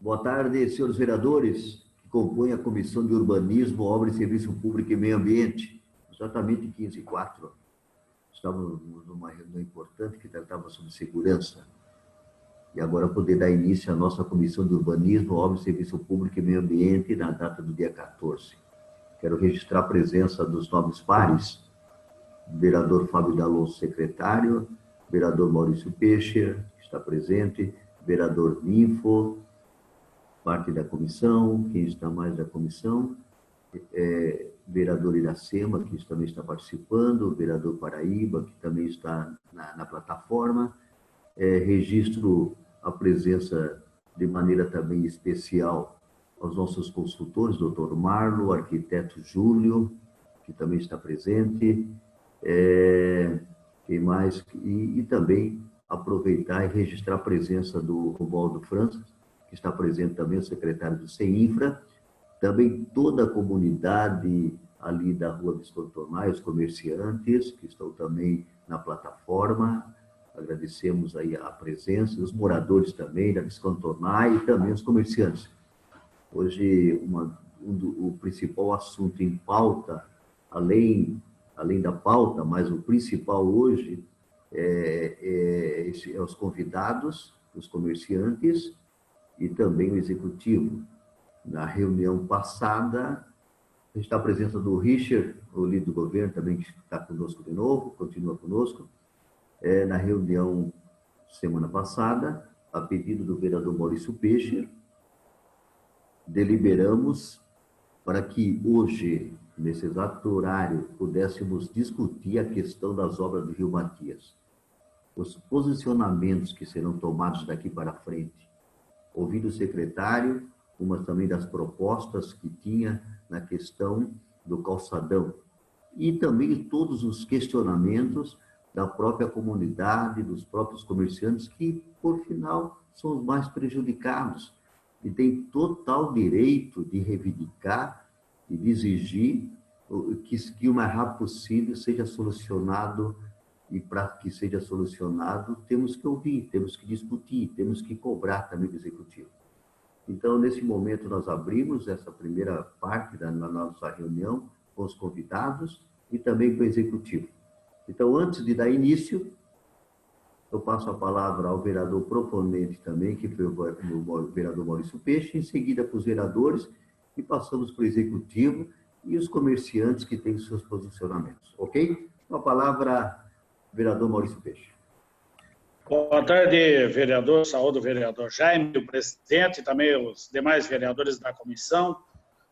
Boa tarde, senhores vereadores, que compõem a Comissão de Urbanismo, Obra e Serviço Público e Meio Ambiente. Exatamente 15h04. Estávamos numa reunião importante que tratava sobre segurança. E agora poder dar início à nossa Comissão de Urbanismo, Obra e Serviço Público e Meio Ambiente na data do dia 14. Quero registrar a presença dos nobres pares, vereador Fábio D'Alonso, secretário, vereador Maurício Peixe, que está presente, vereador Ninfo, parte da comissão, quem está mais da comissão, vereador Iracema, que também está participando, vereador Paraíba, que também está na plataforma. Registro a presença de maneira também especial aos nossos consultores, doutor Marlo, arquiteto Júlio, que também está presente, quem mais? E também aproveitar e registrar a presença do Romualdo França, que está presente também, o secretário do CEINFRA, também toda a comunidade ali da Rua Visconde Tonai, os comerciantes que estão também na plataforma, agradecemos aí a presença, os moradores também da Visconde Tonai e também os comerciantes. Hoje, o principal assunto em pauta, além da pauta, mas o principal hoje é os convidados, os comerciantes e também o executivo. Na reunião passada, está a presença do Richard, o líder do governo, também que está conosco de novo, continua conosco. Na reunião semana passada, a pedido do vereador Maurício Peixe, deliberamos para que hoje, nesse exato horário, pudéssemos discutir a questão das obras do Rio Matias. Os posicionamentos que serão tomados daqui para frente. Ouvido o secretário, uma também das propostas que tinha na questão do calçadão. E também todos os questionamentos da própria comunidade, dos próprios comerciantes, que, por final, são os mais prejudicados e têm total direito de reivindicar e de exigir que o mais rápido possível seja solucionado. E para que seja solucionado, temos que ouvir, temos que discutir, temos que cobrar também do executivo. Então, nesse momento, nós abrimos essa primeira parte da nossa reunião com os convidados e também com o executivo. Então, antes de dar início, eu passo a palavra ao vereador proponente também, que foi o vereador Maurício Peixe, em seguida para os vereadores, e passamos para o executivo e os comerciantes que têm seus posicionamentos. Ok? Então, a palavra, vereador Maurício Peixe. Boa tarde, vereador. Saúde o vereador Jaime, o presidente, e também os demais vereadores da comissão,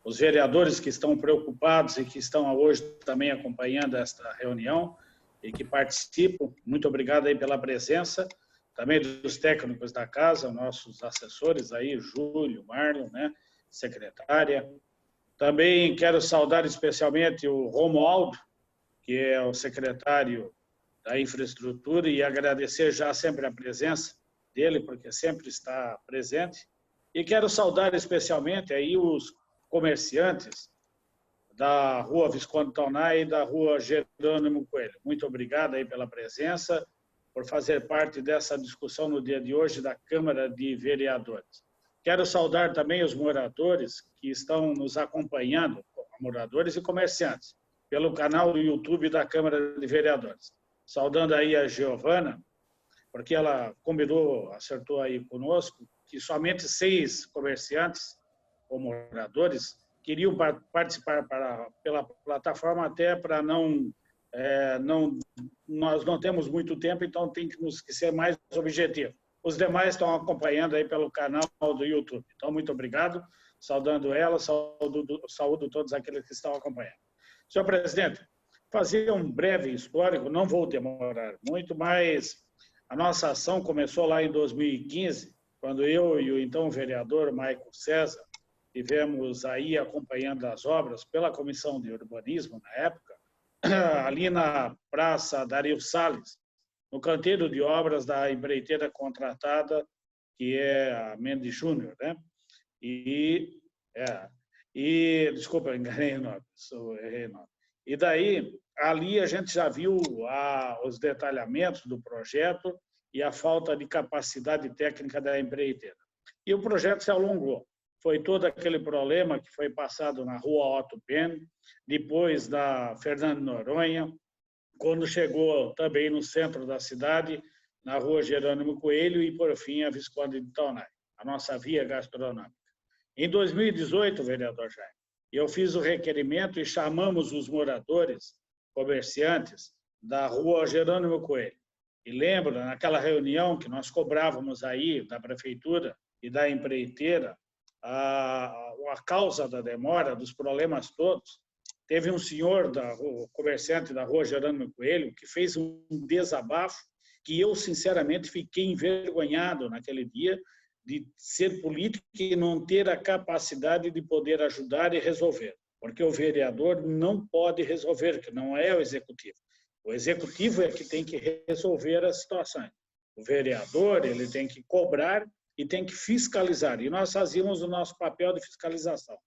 os vereadores que estão preocupados e que estão hoje também acompanhando esta reunião e que participam. Muito obrigado aí pela presença, também dos técnicos da casa, nossos assessores aí, Júlio, Marlon, né, secretária. Também quero saudar especialmente o Romualdo, que é o secretário da infraestrutura, e agradecer já sempre a presença dele, porque sempre está presente. E quero saudar especialmente aí os comerciantes da Rua Visconde Tonai e da Rua Jerônimo Coelho. Muito obrigado aí pela presença, por fazer parte dessa discussão no dia de hoje da Câmara de Vereadores. Quero saudar também os moradores que estão nos acompanhando, moradores e comerciantes, pelo canal do YouTube da Câmara de Vereadores. Saudando aí a Giovana, porque ela combinou, acertou aí conosco, que somente 6 comerciantes ou moradores queriam participar pela plataforma, até para nós não temos muito tempo, então tem que ser mais objetivo. Os demais estão acompanhando aí pelo canal do YouTube. Então, muito obrigado, saudando ela, saúdo todos aqueles que estão acompanhando. Senhor presidente, fazer um breve histórico, não vou demorar muito, mas a nossa ação começou lá em 2015, quando eu e o então vereador Maico César estivemos aí acompanhando as obras pela Comissão de Urbanismo, na época, ali na Praça Dario Salles, no canteiro de obras da empreiteira contratada, que é a Mendes Júnior, né? Desculpa, eu enganei o nome, errei o nome. E daí, ali a gente já viu os detalhamentos do projeto e a falta de capacidade técnica da empreiteira. e o projeto se alongou. Foi todo aquele problema que foi passado na rua Otto Penn, depois da Fernando Noronha, quando chegou também no centro da cidade, na rua Jerônimo Coelho e, por fim, a Visconde de Taunay, a nossa via gastronômica. Em 2018, vereador Jaime, eu fiz o requerimento e chamamos os moradores, comerciantes, da rua Jerônimo Coelho. E lembra, naquela reunião que nós cobrávamos aí da prefeitura e da empreiteira, a causa da demora, dos problemas todos, teve um senhor, o comerciante da rua Jerônimo Coelho, que fez um desabafo que eu, sinceramente, fiquei envergonhado naquele dia de ser político e não ter a capacidade de poder ajudar e resolver. Porque o vereador não pode resolver, que não é o executivo. O executivo é que tem que resolver as situações. O vereador, ele tem que cobrar e tem que fiscalizar. E nós fazíamos o nosso papel de fiscalização.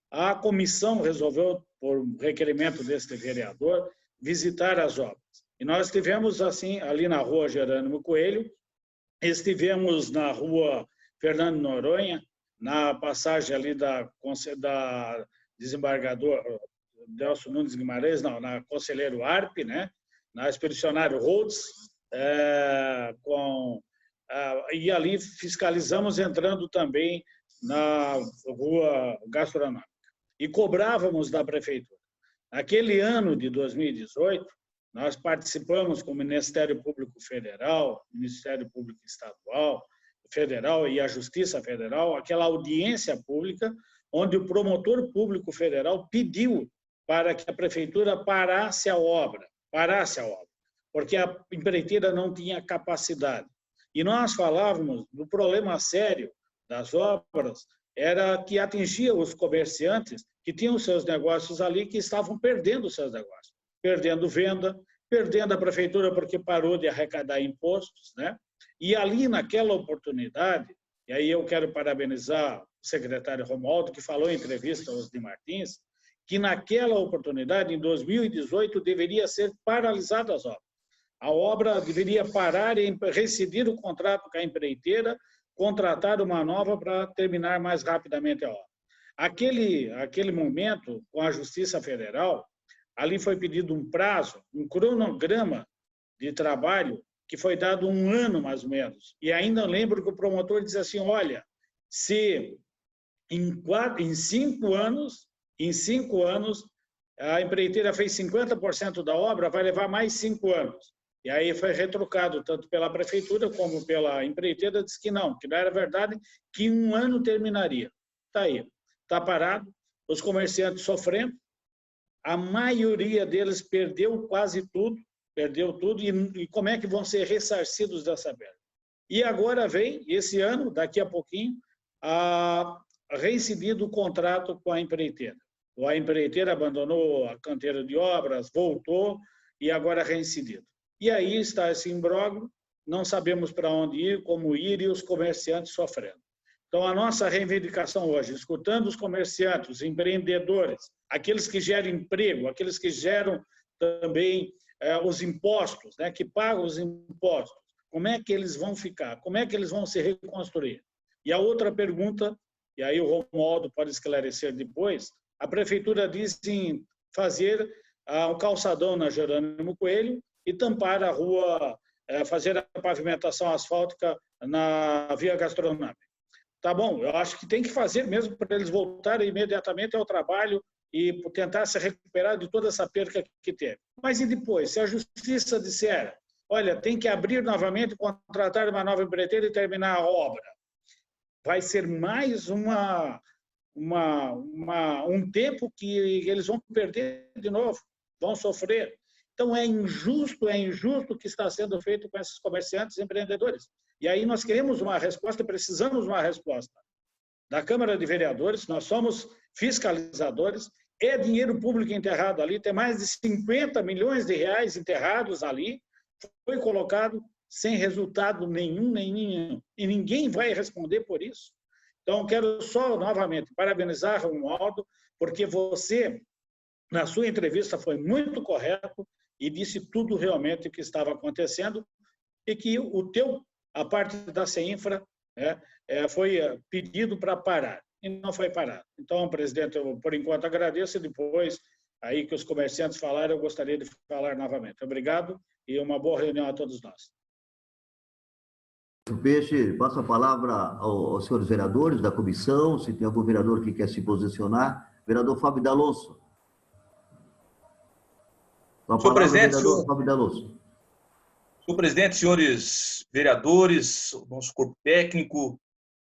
A comissão resolveu, por requerimento deste vereador, visitar as obras. E nós estivemos assim, ali na rua Jerônimo Coelho, estivemos na rua Fernando Noronha, na passagem ali da desembargador Delcio Nunes Guimarães, não, na Conselheiro Arpe, né? Na Expedicionário Rhodes, e ali fiscalizamos entrando também na rua gastronômica. E cobrávamos da prefeitura. Naquele ano de 2018, nós participamos com o Ministério Público Federal, Ministério Público Estadual, Federal e a Justiça Federal, aquela audiência pública, onde o promotor público federal pediu para que a prefeitura parasse a obra, porque a empreiteira não tinha capacidade. E nós falávamos do problema sério das obras, era que atingia os comerciantes que tinham seus negócios ali, que estavam perdendo seus negócios, perdendo venda, perdendo a prefeitura porque parou de arrecadar impostos, né? E ali, naquela oportunidade, e aí eu quero parabenizar o secretário Romualdo, que falou em entrevista aos de Martins, que naquela oportunidade, em 2018, deveria ser paralisada as obras. A obra deveria parar e rescindir o contrato com a empreiteira, contratar uma nova para terminar mais rapidamente a obra. Aquele momento, com a Justiça Federal, ali foi pedido um prazo, um cronograma de trabalho que foi dado 1 ano, mais ou menos. E ainda lembro que o promotor disse assim, olha, se em 5 anos, a empreiteira fez 50% da obra, vai levar mais 5 anos. E aí foi retrucado, tanto pela prefeitura como pela empreiteira, disse que não era verdade, que 1 ano terminaria. Está aí, está parado, os comerciantes sofrendo, a maioria deles perdeu tudo, e como é que vão ser ressarcidos dessa perda? E agora vem, esse ano, daqui a pouquinho, a reincidido o contrato com a empreiteira. A empreiteira abandonou a canteira de obras, voltou, e agora reincidido. E aí está esse imbróglio, não sabemos para onde ir, como ir, e os comerciantes sofrendo. Então, a nossa reivindicação hoje, escutando os comerciantes, os empreendedores, aqueles que geram emprego, aqueles que geram também os impostos, né, que pagam os impostos, como é que eles vão ficar? Como é que eles vão se reconstruir? E a outra pergunta, e aí o Romualdo pode esclarecer depois, a prefeitura diz em fazer um calçadão na Jerônimo Coelho e tampar a rua, fazer a pavimentação asfáltica na via gastronômica. Tá bom, eu acho que tem que fazer mesmo para eles voltarem imediatamente ao trabalho e tentar se recuperar de toda essa perca que teve. Mas e depois? Se a justiça disser, olha, tem que abrir novamente, contratar uma nova empreiteira e terminar a obra, vai ser mais um tempo que eles vão perder de novo, vão sofrer. Então, é injusto o que está sendo feito com esses comerciantes e empreendedores. E aí nós queremos uma resposta, precisamos de uma resposta da Câmara de Vereadores, nós somos fiscalizadores, é dinheiro público enterrado ali, tem mais de 50 milhões de reais enterrados ali, foi colocado sem resultado nenhum, e ninguém vai responder por isso. Então, quero só, novamente, parabenizar o Romualdo, porque você, na sua entrevista, foi muito correto e disse tudo realmente o que estava acontecendo e que a parte da CEINFRA né, foi pedido para parar, e não foi parado. Então, presidente, eu, por enquanto, agradeço, e depois, aí que os comerciantes falaram, eu gostaria de falar novamente. Obrigado e uma boa reunião a todos nós. Peixe, passo a palavra aos senhores vereadores da comissão, se tem algum vereador que quer se posicionar. Vereador Fábio D'Alonso. Com a Senhor palavra, presidente, vereador Fábio D'Alonso. senhor presidente, senhores vereadores, nosso corpo técnico,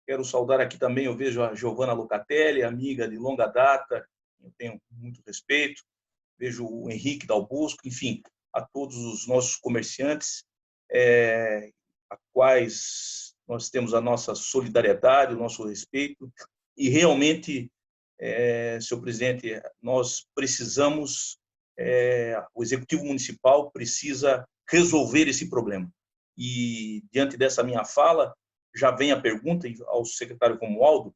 quero saudar aqui também, eu vejo a Giovana Locatelli, amiga de longa data, eu tenho muito respeito, vejo o Henrique Dalbosco, enfim, a todos os nossos comerciantes, a quais nós temos a nossa solidariedade, o nosso respeito, e realmente, senhor presidente, nós precisamos, o Executivo Municipal precisa resolver esse problema. E, diante dessa minha fala, já vem a pergunta ao secretário Romualdo,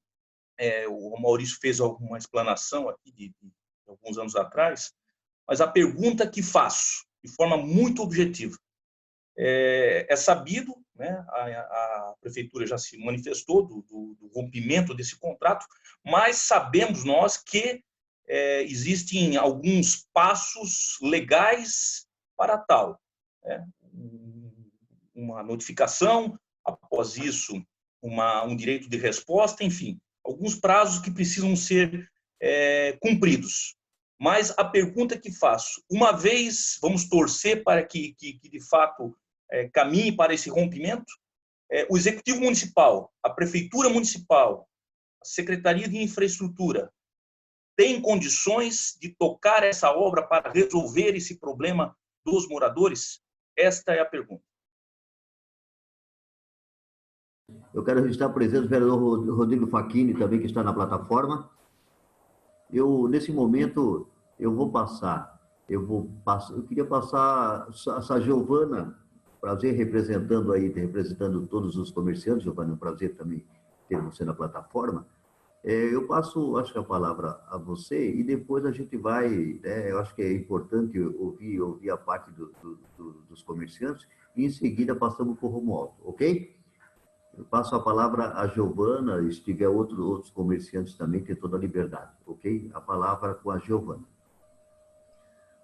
o Maurício fez alguma explanação aqui de alguns anos atrás, mas a pergunta que faço, de forma muito objetiva, é sabido, né, a prefeitura já se manifestou do rompimento desse contrato, mas sabemos nós que existem alguns passos legais para tal, né? Uma notificação, após isso um direito de resposta, enfim, alguns prazos que precisam ser cumpridos. Mas a pergunta que faço, uma vez vamos torcer para que de fato caminhe para esse rompimento, o Executivo Municipal, a Prefeitura Municipal, a Secretaria de Infraestrutura, tem condições de tocar essa obra para resolver esse problema dos moradores? Esta é a pergunta. Eu quero registrar a presença do vereador Rodrigo Facchini, também, que está na plataforma. Nesse momento, eu queria passar essa Giovana, prazer representando todos os comerciantes. Giovana, é um prazer também ter você na plataforma. Eu passo, acho que a palavra a você, e depois a gente vai, né, eu acho que é importante ouvir a parte dos comerciantes, e em seguida passamos para o Romualdo, ok? Eu passo a palavra a Giovana, e se tiver outros comerciantes também, tem toda a liberdade, ok? A palavra com a Giovana.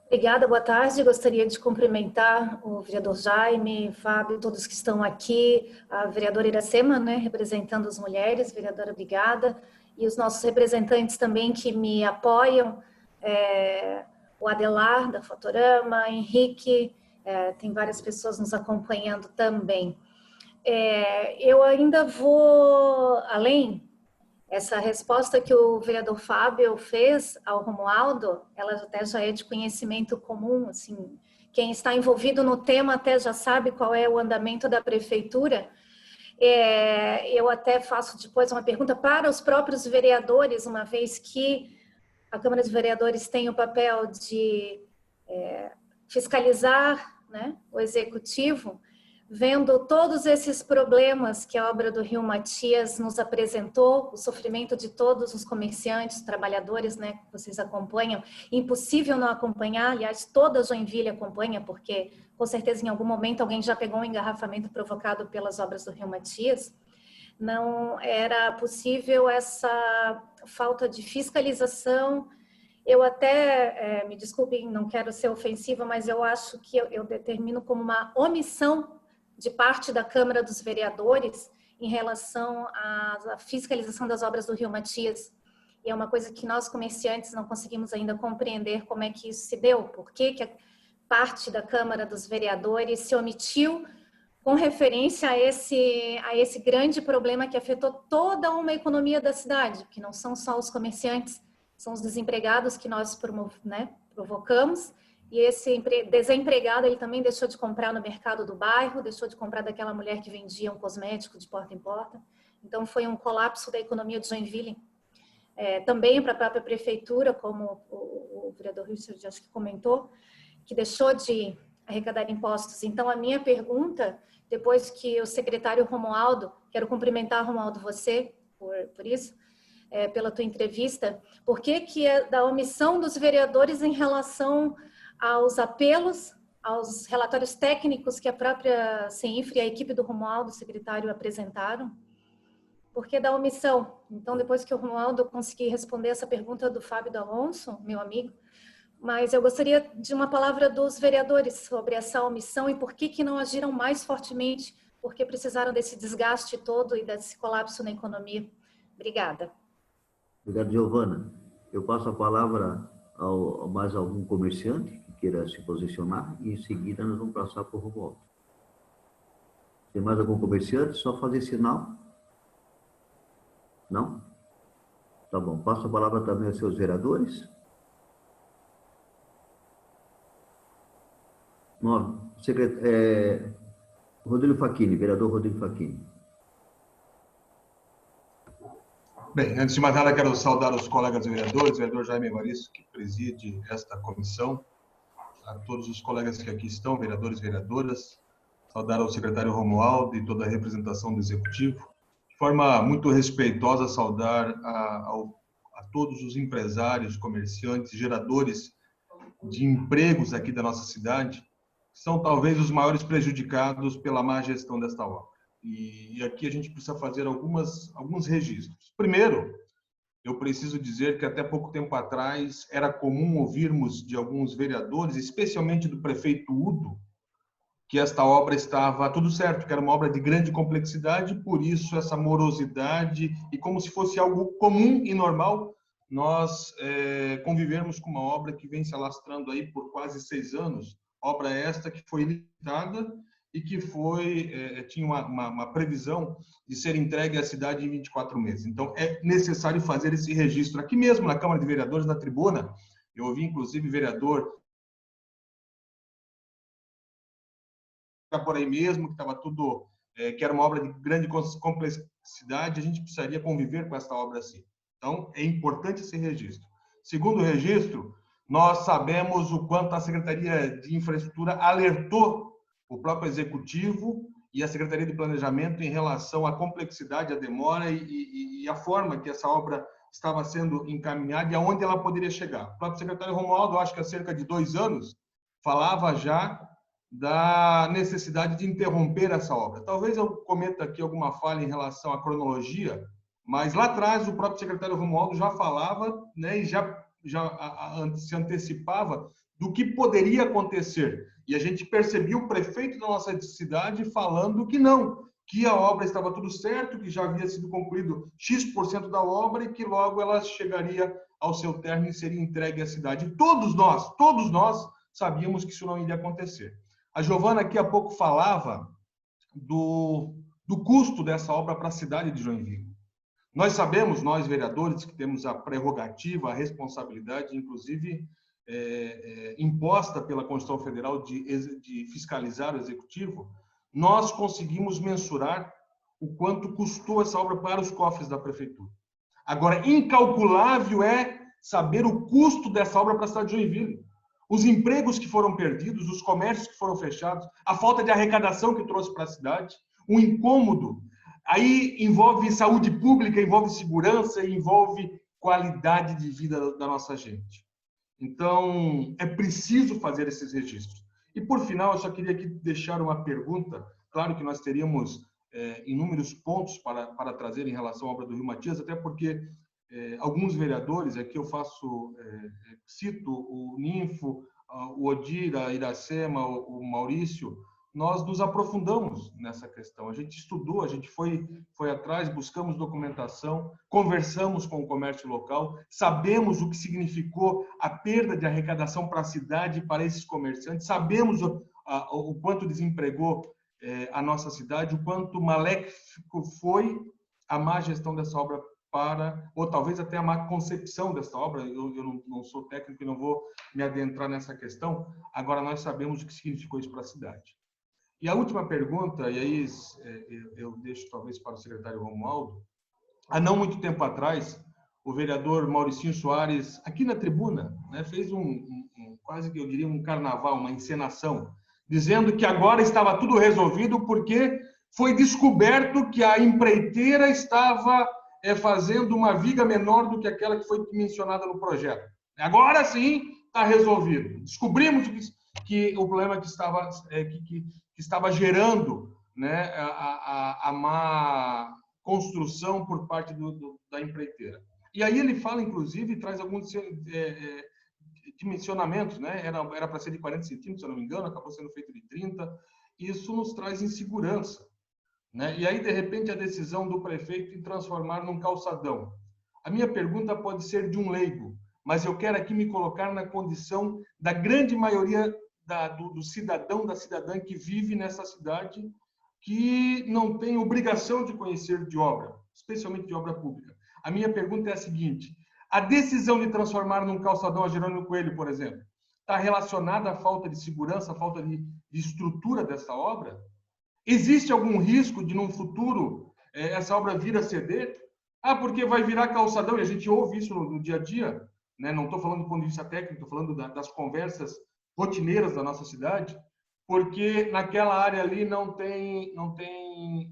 Obrigada, boa tarde. Gostaria de cumprimentar o vereador Jaime, Fábio, todos que estão aqui, a vereadora Iracema, né, representando as mulheres, vereadora, obrigada, e os nossos representantes também que me apoiam, o Adelar, da Fotorama, Henrique, tem várias pessoas nos acompanhando também. Eu ainda vou além. Essa resposta que o vereador Fábio fez ao Romualdo, ela até já é de conhecimento comum, assim, quem está envolvido no tema até já sabe qual é o andamento da prefeitura. Eu até faço depois uma pergunta para os próprios vereadores, uma vez que a Câmara de Vereadores tem o papel de fiscalizar, né, o executivo, vendo todos esses problemas que a obra do Rio Matias nos apresentou, o sofrimento de todos os comerciantes, trabalhadores, né, que vocês acompanham, impossível não acompanhar, aliás, toda Joinville acompanha, porque com certeza em algum momento alguém já pegou um engarrafamento provocado pelas obras do Rio Matias. Não era possível essa falta de fiscalização. Eu até, me desculpem, não quero ser ofensiva, mas eu acho que eu determino como uma omissão de parte da Câmara dos Vereadores em relação à fiscalização das obras do Rio Matias. E é uma coisa que nós, comerciantes, não conseguimos ainda compreender como é que isso se deu, por que a parte da Câmara dos Vereadores se omitiu com referência a esse grande problema que afetou toda uma economia da cidade, que não são só os comerciantes, são os desempregados que nós provocamos. E esse desempregado, ele também deixou de comprar no mercado do bairro, deixou de comprar daquela mulher que vendia um cosmético de porta em porta. Então, foi um colapso da economia de Joinville. Também para a própria prefeitura, como o vereador Richard acho que comentou, que deixou de arrecadar impostos. Então, a minha pergunta, depois que o secretário Romualdo, quero cumprimentar, Romualdo, você por isso, pela tua entrevista, por que é da omissão dos vereadores em relação aos apelos, aos relatórios técnicos que a própria CENIFRE e a equipe do Romualdo, secretário, apresentaram? Porque da omissão. Então, depois que o Romualdo conseguir responder essa pergunta do Fábio D'Alonso, meu amigo, mas eu gostaria de uma palavra dos vereadores sobre essa omissão e por que não agiram mais fortemente, porque precisaram desse desgaste todo e desse colapso na economia. Obrigada. Obrigado, Giovana. Eu passo a palavra a mais algum comerciante que queira se posicionar e, em seguida, nós vamos passar para o Romualdo. Tem mais algum comerciante? Só fazer sinal. Não? Tá bom. Passo a palavra também aos seus vereadores. Rodrigo Facchini, vereador Rodrigo Facchini. Bem, antes de mais nada, quero saudar os colegas vereadores, o vereador Jaime Evaristo, que preside esta comissão, a todos os colegas que aqui estão, vereadores e vereadoras, saudar ao secretário Romualdo e toda a representação do Executivo, de forma muito respeitosa, saudar a todos os empresários, comerciantes, geradores de empregos aqui da nossa cidade, que são talvez os maiores prejudicados pela má gestão desta obra. E aqui a gente precisa fazer alguns registros. Primeiro, eu preciso dizer que até pouco tempo atrás era comum ouvirmos de alguns vereadores, especialmente do prefeito Udo, que esta obra estava tudo certo, que era uma obra de grande complexidade, por isso essa morosidade, e como se fosse algo comum e normal, nós convivermos com uma obra que vem se alastrando aí por quase 6 anos, obra esta que foi licitada e que tinha uma previsão de ser entregue à cidade em 24 meses. Então, é necessário fazer esse registro. Aqui mesmo, na Câmara de Vereadores, na tribuna, eu ouvi, inclusive, vereador por aí mesmo, que estava tudo, que era uma obra de grande complexidade, a gente precisaria conviver com essa obra assim. Então, é importante esse registro. Segundo registro, nós sabemos o quanto a Secretaria de Infraestrutura alertou o próprio Executivo e a Secretaria de Planejamento em relação à complexidade, à demora e à forma que essa obra estava sendo encaminhada e aonde ela poderia chegar. O próprio secretário Romualdo, acho que há cerca de 2 anos, falava já da necessidade de interromper essa obra. Talvez eu cometa aqui alguma falha em relação à cronologia, mas lá atrás o próprio secretário Romualdo já falava, né, e já se antecipava do que poderia acontecer. E a gente percebia o prefeito da nossa cidade falando que não, que a obra estava tudo certo, que já havia sido concluído X% da obra e que logo ela chegaria ao seu término e seria entregue à cidade. E todos nós sabíamos que isso não iria acontecer. A Giovana aqui há pouco falava do custo dessa obra para a cidade de Joinville. Nós sabemos, nós vereadores, que temos a prerrogativa, a responsabilidade, inclusive imposta pela Constituição Federal de fiscalizar o Executivo, nós conseguimos mensurar o quanto custou essa obra para os cofres da Prefeitura. Agora, incalculável é saber o custo dessa obra para a cidade de Joinville. Os empregos que foram perdidos, os comércios que foram fechados, a falta de arrecadação que trouxe para a cidade, o incômodo. Aí envolve saúde pública, envolve segurança, envolve qualidade de vida da nossa gente. Então, é preciso fazer esses registros. E, por final, eu só queria aqui deixar uma pergunta. Claro que nós teríamos inúmeros pontos para trazer em relação à obra do Rio Matias, até porque alguns vereadores, aqui eu cito o Ninfo, o Odir, a Iracema, o Maurício, nós nos aprofundamos nessa questão. A gente estudou, a gente foi atrás, buscamos documentação, conversamos com o comércio local, sabemos o que significou a perda de arrecadação para a cidade e para esses comerciantes, sabemos o quanto desempregou a nossa cidade, o quanto maléfico foi a má gestão dessa obra ou talvez até a má concepção dessa obra. Eu não sou técnico e não vou me adentrar nessa questão. Agora, nós sabemos o que significou isso para a cidade. E a última pergunta, e aí eu deixo talvez para o secretário Romualdo, há não muito tempo atrás, o vereador Mauricinho Soares, aqui na tribuna, né, fez quase que eu diria um carnaval, uma encenação, dizendo que agora estava tudo resolvido porque foi descoberto que a empreiteira estava fazendo uma viga menor do que aquela que foi mencionada no projeto. Agora sim está resolvido. Descobrimos que o problema que estava gerando, né, a construção por parte da empreiteira. E aí ele fala, inclusive, traz alguns dimensionamentos, né? Era para ser de 40 centímetros, se eu não me engano, acabou sendo feito de 30. Isso nos traz insegurança, né? E aí, de repente, a decisão do prefeito em transformar num calçadão. A minha pergunta pode ser de um leigo, mas eu quero aqui me colocar na condição da grande maioria do cidadão, da cidadã que vive nessa cidade, que não tem obrigação de conhecer de obra, especialmente de obra pública. A minha pergunta é a seguinte: a decisão de transformar num calçadão a Jerônimo Coelho, por exemplo, está relacionada à falta de segurança, à falta de estrutura dessa obra? Existe algum risco de, num futuro, essa obra vir a ceder? Ah, porque vai virar calçadão, e a gente ouve isso no dia a dia, né? Não estou falando do ponto de vista técnico, estou falando das conversas rotineiras da nossa cidade, porque naquela área ali não tem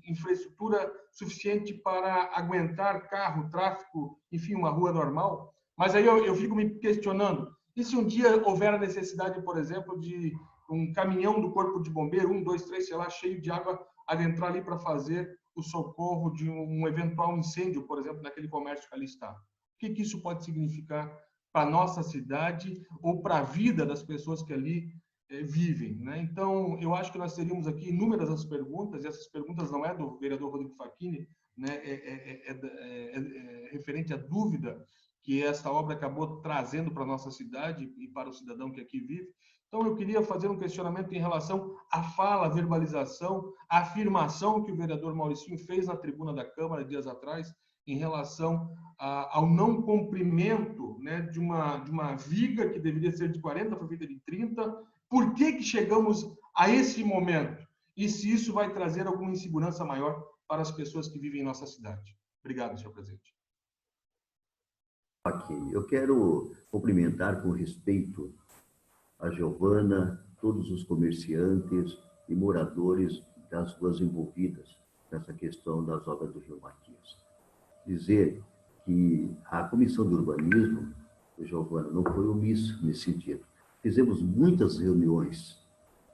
infraestrutura suficiente para aguentar carro, tráfego, enfim, uma rua normal. Mas aí eu fico me questionando, e se um dia houver a necessidade, por exemplo, de um caminhão do Corpo de Bombeiro, 1, 2, 3, sei lá, cheio de água, adentrar ali para fazer o socorro de um eventual incêndio, por exemplo, naquele comércio que ali está? O que isso pode significar para a nossa cidade ou para a vida das pessoas que ali vivem, né? Então, eu acho que nós teríamos aqui inúmeras as perguntas, e essas perguntas não é do vereador Rodrigo Facchini, né? Referente à dúvida que essa obra acabou trazendo para a nossa cidade e para o cidadão que aqui vive. Então, eu queria fazer um questionamento em relação à fala, à verbalização, à afirmação que o vereador Mauricinho fez na tribuna da Câmara dias atrás, em relação ao não cumprimento, né, de uma viga que deveria ser de 40, foi feita de 30. Por que chegamos a esse momento? E se isso vai trazer alguma insegurança maior para as pessoas que vivem em nossa cidade? Obrigado, senhor presidente. Aqui, eu quero cumprimentar com respeito a Giovana, todos os comerciantes e moradores das ruas envolvidas nessa questão das obras do Rio Matias. Dizer que a Comissão de Urbanismo, Giovana, não foi omissa nesse sentido. Fizemos muitas reuniões.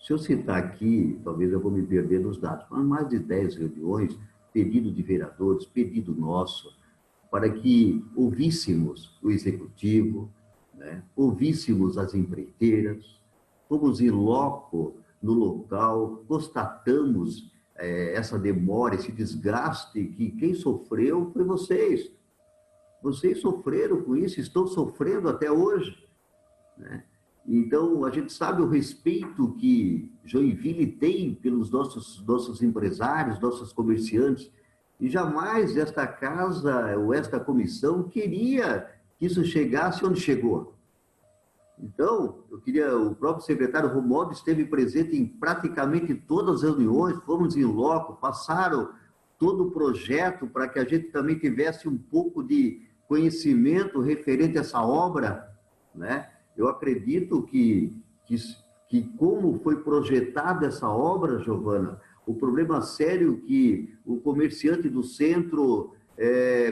Se eu citar aqui, talvez eu vou me perder nos dados, mas mais de 10 reuniões, pedido de vereadores, pedido nosso, para que ouvíssemos o Executivo, né? Ouvíssemos as empreiteiras, fomos em loco no local, constatamos essa demora, esse desgaste, que quem sofreu foi vocês. Vocês sofreram com isso, estão sofrendo até hoje, né? Então, a gente sabe o respeito que Joinville tem pelos nossos empresários, nossos comerciantes, e jamais esta casa ou esta comissão queria que isso chegasse onde chegou. Então, o próprio secretário Romualdo esteve presente em praticamente todas as reuniões, fomos em loco, passaram todo o projeto para que a gente também tivesse um pouco de conhecimento referente a essa obra, né? Eu acredito que como foi projetada essa obra, Giovana, o problema sério que o comerciante do centro,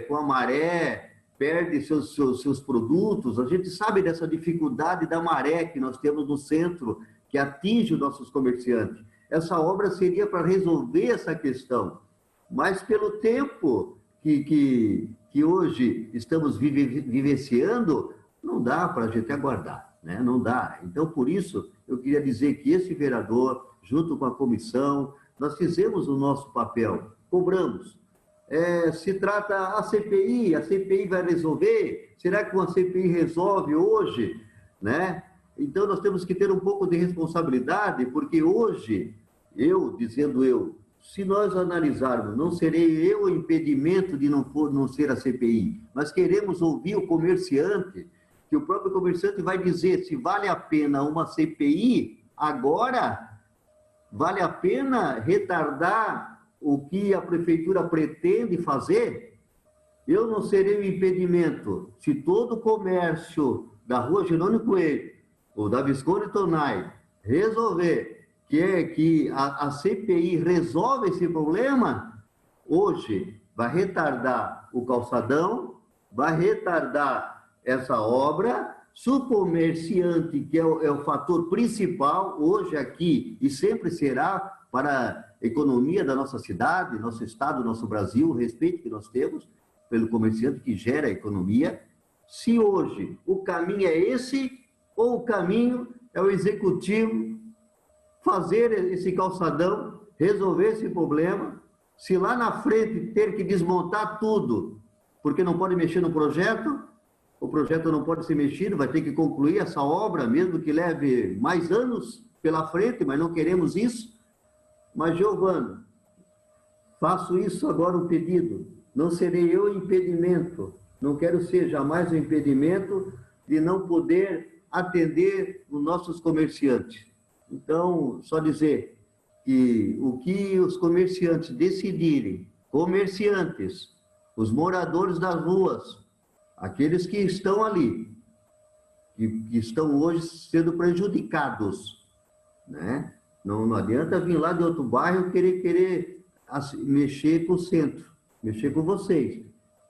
com a maré, perde seus produtos. A gente sabe dessa dificuldade da maré que nós temos no centro, que atinge os nossos comerciantes. Essa obra seria para resolver essa questão, mas pelo tempo que hoje estamos vivenciando, não dá para a gente aguardar, né? Não dá. Então, por isso, eu queria dizer que esse vereador, junto com a comissão, nós fizemos o nosso papel, cobramos. Se trata a CPI vai resolver? Será que uma CPI resolve hoje? Né? Então, nós temos que ter um pouco de responsabilidade, porque hoje, se nós analisarmos, não serei eu o impedimento de não ser a CPI, mas queremos ouvir o comerciante, que o próprio comerciante vai dizer se vale a pena uma CPI agora, vale a pena retardar o que a prefeitura pretende fazer? Eu não serei o impedimento. Se todo o comércio da rua Jerônimo Coelho ou da Visconde Tonai resolver que a CPI resolve esse problema, hoje vai retardar o calçadão, vai retardar essa obra. Se o comerciante, que é o fator principal hoje aqui e sempre será, para a economia da nossa cidade, nosso estado, nosso Brasil, o respeito que nós temos pelo comerciante que gera a economia. Se hoje o caminho é esse, ou o caminho é o executivo fazer esse calçadão, resolver esse problema, se lá na frente ter que desmontar tudo, porque não pode mexer no projeto, o projeto não pode ser mexido, vai ter que concluir essa obra, mesmo que leve mais anos pela frente, mas não queremos isso. Mas, Giovana, faço isso agora um pedido. Não serei eu impedimento, não quero ser jamais um impedimento de não poder atender os nossos comerciantes. Então, só dizer que o que os comerciantes decidirem, comerciantes, os moradores das ruas, aqueles que estão ali, que estão hoje sendo prejudicados, né? Não adianta vir lá de outro bairro querer mexer com o centro, mexer com vocês.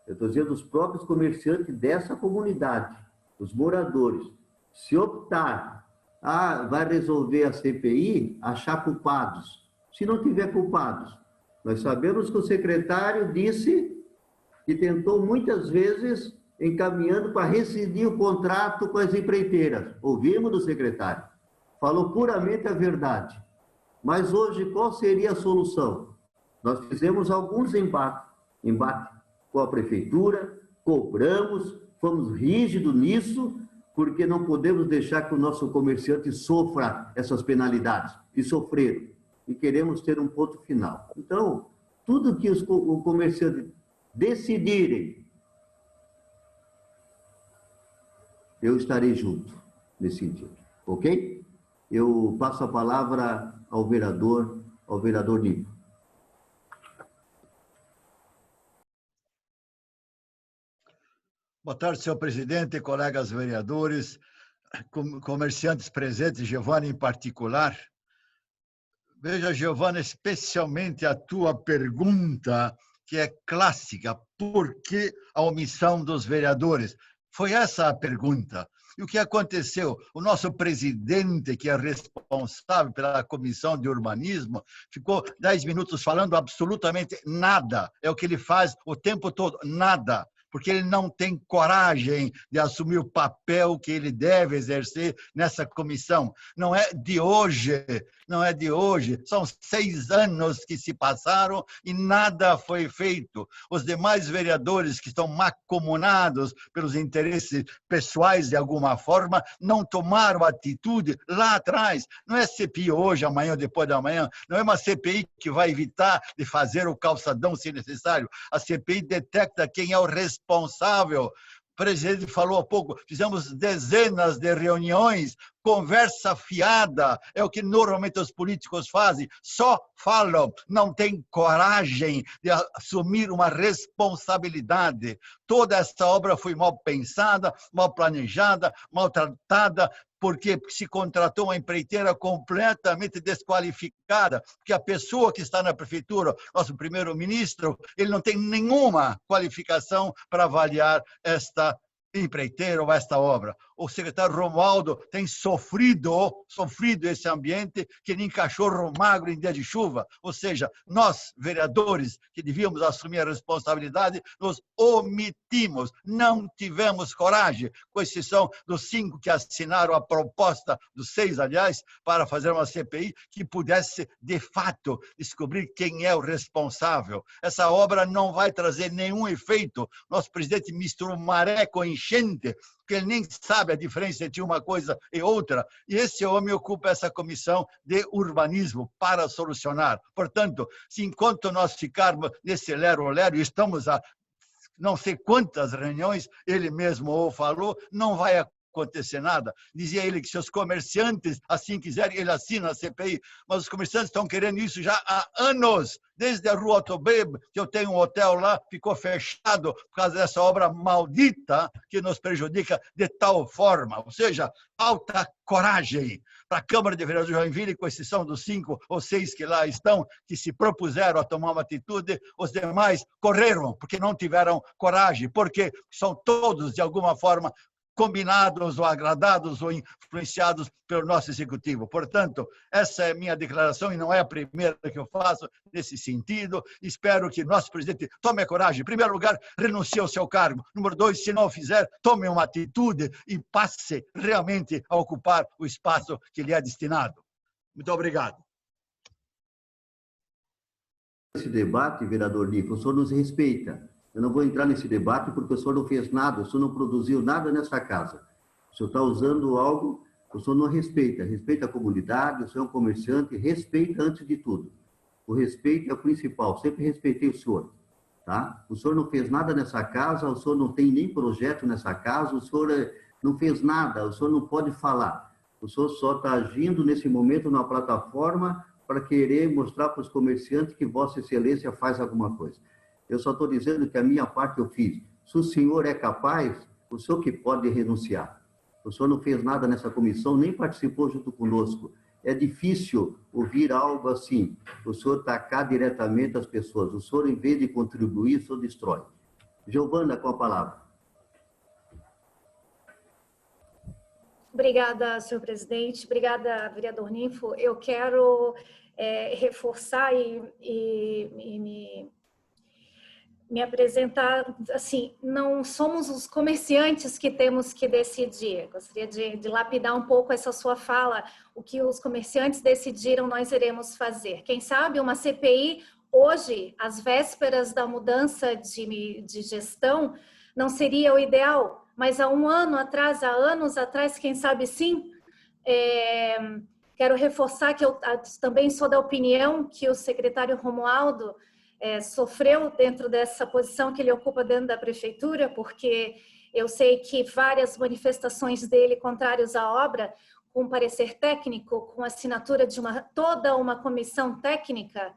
Eu estou dizendo os próprios comerciantes dessa comunidade, os moradores. Se optar, vai resolver a CPI, achar culpados. Se não tiver culpados, nós sabemos que o secretário disse que tentou muitas vezes encaminhando para rescindir o contrato com as empreiteiras. Ouvimos do secretário. Falou puramente a verdade. Mas hoje, qual seria a solução? Nós fizemos alguns embates com a prefeitura, cobramos, fomos rígidos nisso, porque não podemos deixar que o nosso comerciante sofra essas penalidades, e sofreram, e queremos ter um ponto final. Então, tudo que os comerciantes decidirem, eu estarei junto nesse sentido, ok? Eu passo a palavra ao vereador Nico. Boa tarde, senhor presidente, colegas vereadores, comerciantes presentes, Giovana em particular. Veja, Giovana, especialmente a tua pergunta, que é clássica, por que a omissão dos vereadores? Foi essa a pergunta. E o que aconteceu? O nosso presidente, que é responsável pela Comissão de Urbanismo, ficou 10 minutos falando absolutamente nada. É o que ele faz o tempo todo, nada. Porque ele não tem coragem de assumir o papel que ele deve exercer nessa comissão. Não é de hoje, não é de hoje. São 6 anos que se passaram e nada foi feito. Os demais vereadores que estão mancomunados pelos interesses pessoais de alguma forma, não tomaram atitude lá atrás. Não é CPI hoje, amanhã ou depois da manhã. Não é uma CPI que vai evitar de fazer o calçadão se necessário. A CPI detecta quem é o responsável. O presidente falou há pouco, fizemos dezenas de reuniões, conversa fiada, é o que normalmente os políticos fazem, só falam, não têm coragem de assumir uma responsabilidade. Toda essa obra foi mal pensada, mal planejada, mal tratada, porque se contratou uma empreiteira completamente desqualificada, porque a pessoa que está na prefeitura, nosso primeiro-ministro, ele não tem nenhuma qualificação para avaliar esta empreiteira ou esta obra. O secretário Romualdo tem sofrido esse ambiente que nem cachorro magro em dia de chuva. Ou seja, nós, vereadores, que devíamos assumir a responsabilidade, nos omitimos, não tivemos coragem, com exceção dos 5 que assinaram a proposta, dos 6, aliás, para fazer uma CPI que pudesse, de fato, descobrir quem é o responsável. Essa obra não vai trazer nenhum efeito. Nosso presidente misturou maré com enchente, porque ele nem sabe a diferença entre uma coisa e outra. E esse homem ocupa essa comissão de urbanismo para solucionar. Portanto, se enquanto nós ficarmos nesse lero-lero, estamos a não sei quantas reuniões, ele mesmo falou, não vai acontecer nada. Dizia ele que se os comerciantes assim quiserem, ele assina a CPI, mas os comerciantes estão querendo isso já há anos. Desde a Rua Autobeb, que eu tenho um hotel lá, ficou fechado por causa dessa obra maldita que nos prejudica de tal forma. Ou seja, falta coragem para a Câmara de Vereadores de Joinville, com exceção dos 5 ou 6 que lá estão, que se propuseram a tomar uma atitude, os demais correram, porque não tiveram coragem, porque são todos, de alguma forma, combinados ou agradados ou influenciados pelo nosso executivo. Portanto, essa é a minha declaração e não é a primeira que eu faço nesse sentido. Espero que nosso presidente tome a coragem. Em primeiro lugar, renuncie ao seu cargo. Número 2, se não fizer, tome uma atitude e passe realmente a ocupar o espaço que lhe é destinado. Muito obrigado. Esse debate, vereador Nico, o senhor nos respeita. Eu não vou entrar nesse debate porque o senhor não fez nada, o senhor não produziu nada nessa casa. O senhor está usando algo, o senhor não respeita. Respeita a comunidade, o senhor é um comerciante, respeita antes de tudo. O respeito é o principal, sempre respeitei o senhor. Tá? O senhor não fez nada nessa casa, o senhor não tem nem projeto nessa casa, o senhor não fez nada, o senhor não pode falar. O senhor só está agindo nesse momento na plataforma para querer mostrar para os comerciantes que Vossa Excelência faz alguma coisa. Eu só estou dizendo que a minha parte eu fiz. Se o senhor é capaz, o senhor que pode renunciar. O senhor não fez nada nessa comissão, nem participou junto conosco. É difícil ouvir algo assim. O senhor atacar diretamente as pessoas. O senhor, em vez de contribuir, o senhor destrói. Giovana, com a palavra. Obrigada, senhor presidente. Obrigada, vereador Ninfo. Eu quero reforçar e me apresentar, assim, não somos os comerciantes que temos que decidir. Gostaria de lapidar um pouco essa sua fala. O que os comerciantes decidiram, nós iremos fazer. Quem sabe uma CPI, hoje, às vésperas da mudança de gestão, não seria o ideal, mas há um ano atrás, há anos atrás, quem sabe sim. Quero reforçar que eu também sou da opinião que o secretário Romualdo sofreu dentro dessa posição que ele ocupa dentro da prefeitura, porque eu sei que várias manifestações dele contrárias à obra, com parecer técnico, com assinatura de toda uma comissão técnica,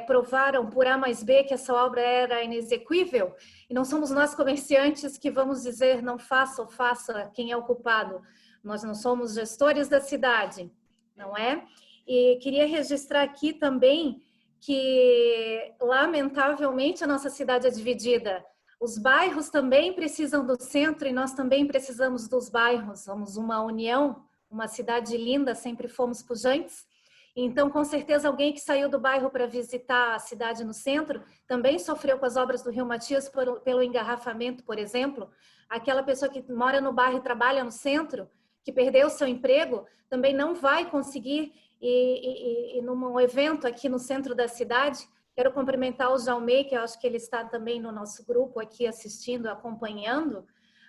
provaram por A mais B que essa obra era inexequível, e não somos nós comerciantes que vamos dizer não faça ou faça quem é o culpado. Nós não somos gestores da cidade, não é? E queria registrar aqui também que, lamentavelmente, a nossa cidade é dividida. Os bairros também precisam do centro e nós também precisamos dos bairros. Somos uma união, uma cidade linda, sempre fomos pujantes. Então, com certeza, alguém que saiu do bairro para visitar a cidade no centro também sofreu com as obras do Rio Matias pelo engarrafamento, por exemplo. Aquela pessoa que mora no bairro e trabalha no centro, que perdeu seu emprego, também não vai conseguir ir num evento aqui no centro da cidade. Quero cumprimentar o Jaumei, que eu acho que ele está também no nosso grupo aqui assistindo, acompanhando.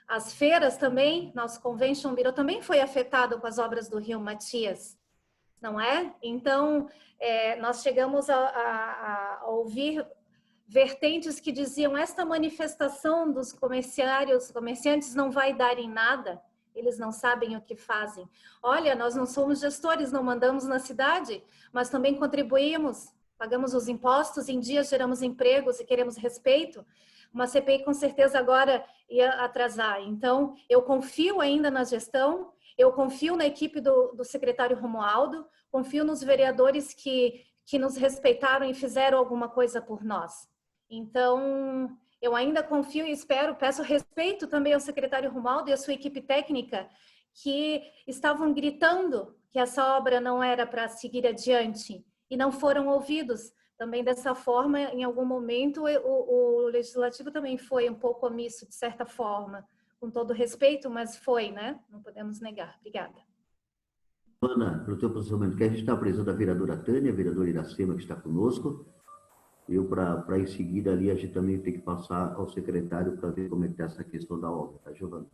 As feiras também, nosso Convention Bureau também foi afetado com as obras do Rio Matias, não é? Então, nós chegamos a ouvir vertentes que diziam esta manifestação dos comerciantes não vai dar em nada, eles não sabem o que fazem. Olha, nós não somos gestores, não mandamos na cidade, mas também contribuímos, pagamos os impostos, em dias geramos empregos e queremos respeito. Uma CPI com certeza agora ia atrasar. Então, eu confio ainda na gestão, eu confio na equipe do secretário Romualdo, confio nos vereadores que nos respeitaram e fizeram alguma coisa por nós. Então, eu ainda confio e espero, peço respeito também ao secretário Romualdo e à sua equipe técnica, que estavam gritando que essa obra não era para seguir adiante e não foram ouvidos. Também dessa forma, em algum momento, o Legislativo também foi um pouco omisso, de certa forma, com todo respeito, mas foi, né? Não podemos negar. Obrigada. Ana, para o teu posicionamento, que a gente está apresentando a vereadora Tânia, a vereadora Iracema, que está conosco. Eu, para em seguida ali, a gente também tem que passar ao secretário para ver como é que está essa questão da obra, tá, Giovana?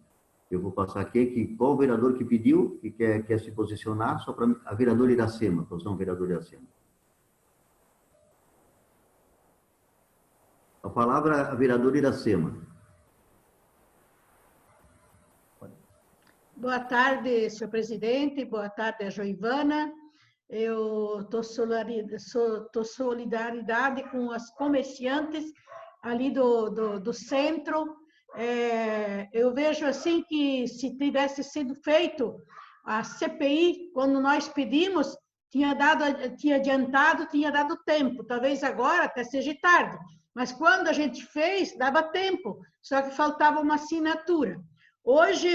Eu vou passar aqui, qual o vereador que pediu, que quer se posicionar, só para a vereadora Iracema, posição vereadora Iracema. A palavra a vereadora Iracema. Boa tarde, senhor presidente. Boa tarde, Giovana. Eu estou solidariedade com as comerciantes ali do centro. Eu vejo assim que se tivesse sido feito a CPI, quando nós pedimos, tinha adiantado, tinha dado tempo. Talvez agora até seja tarde, mas quando a gente fez, dava tempo, só que faltava uma assinatura. Hoje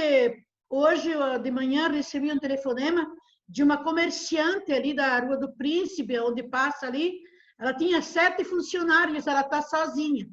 de manhã, recebi um telefonema de uma comerciante ali da Rua do Príncipe, onde passa ali. Ela tinha 7 funcionários, ela está sozinha.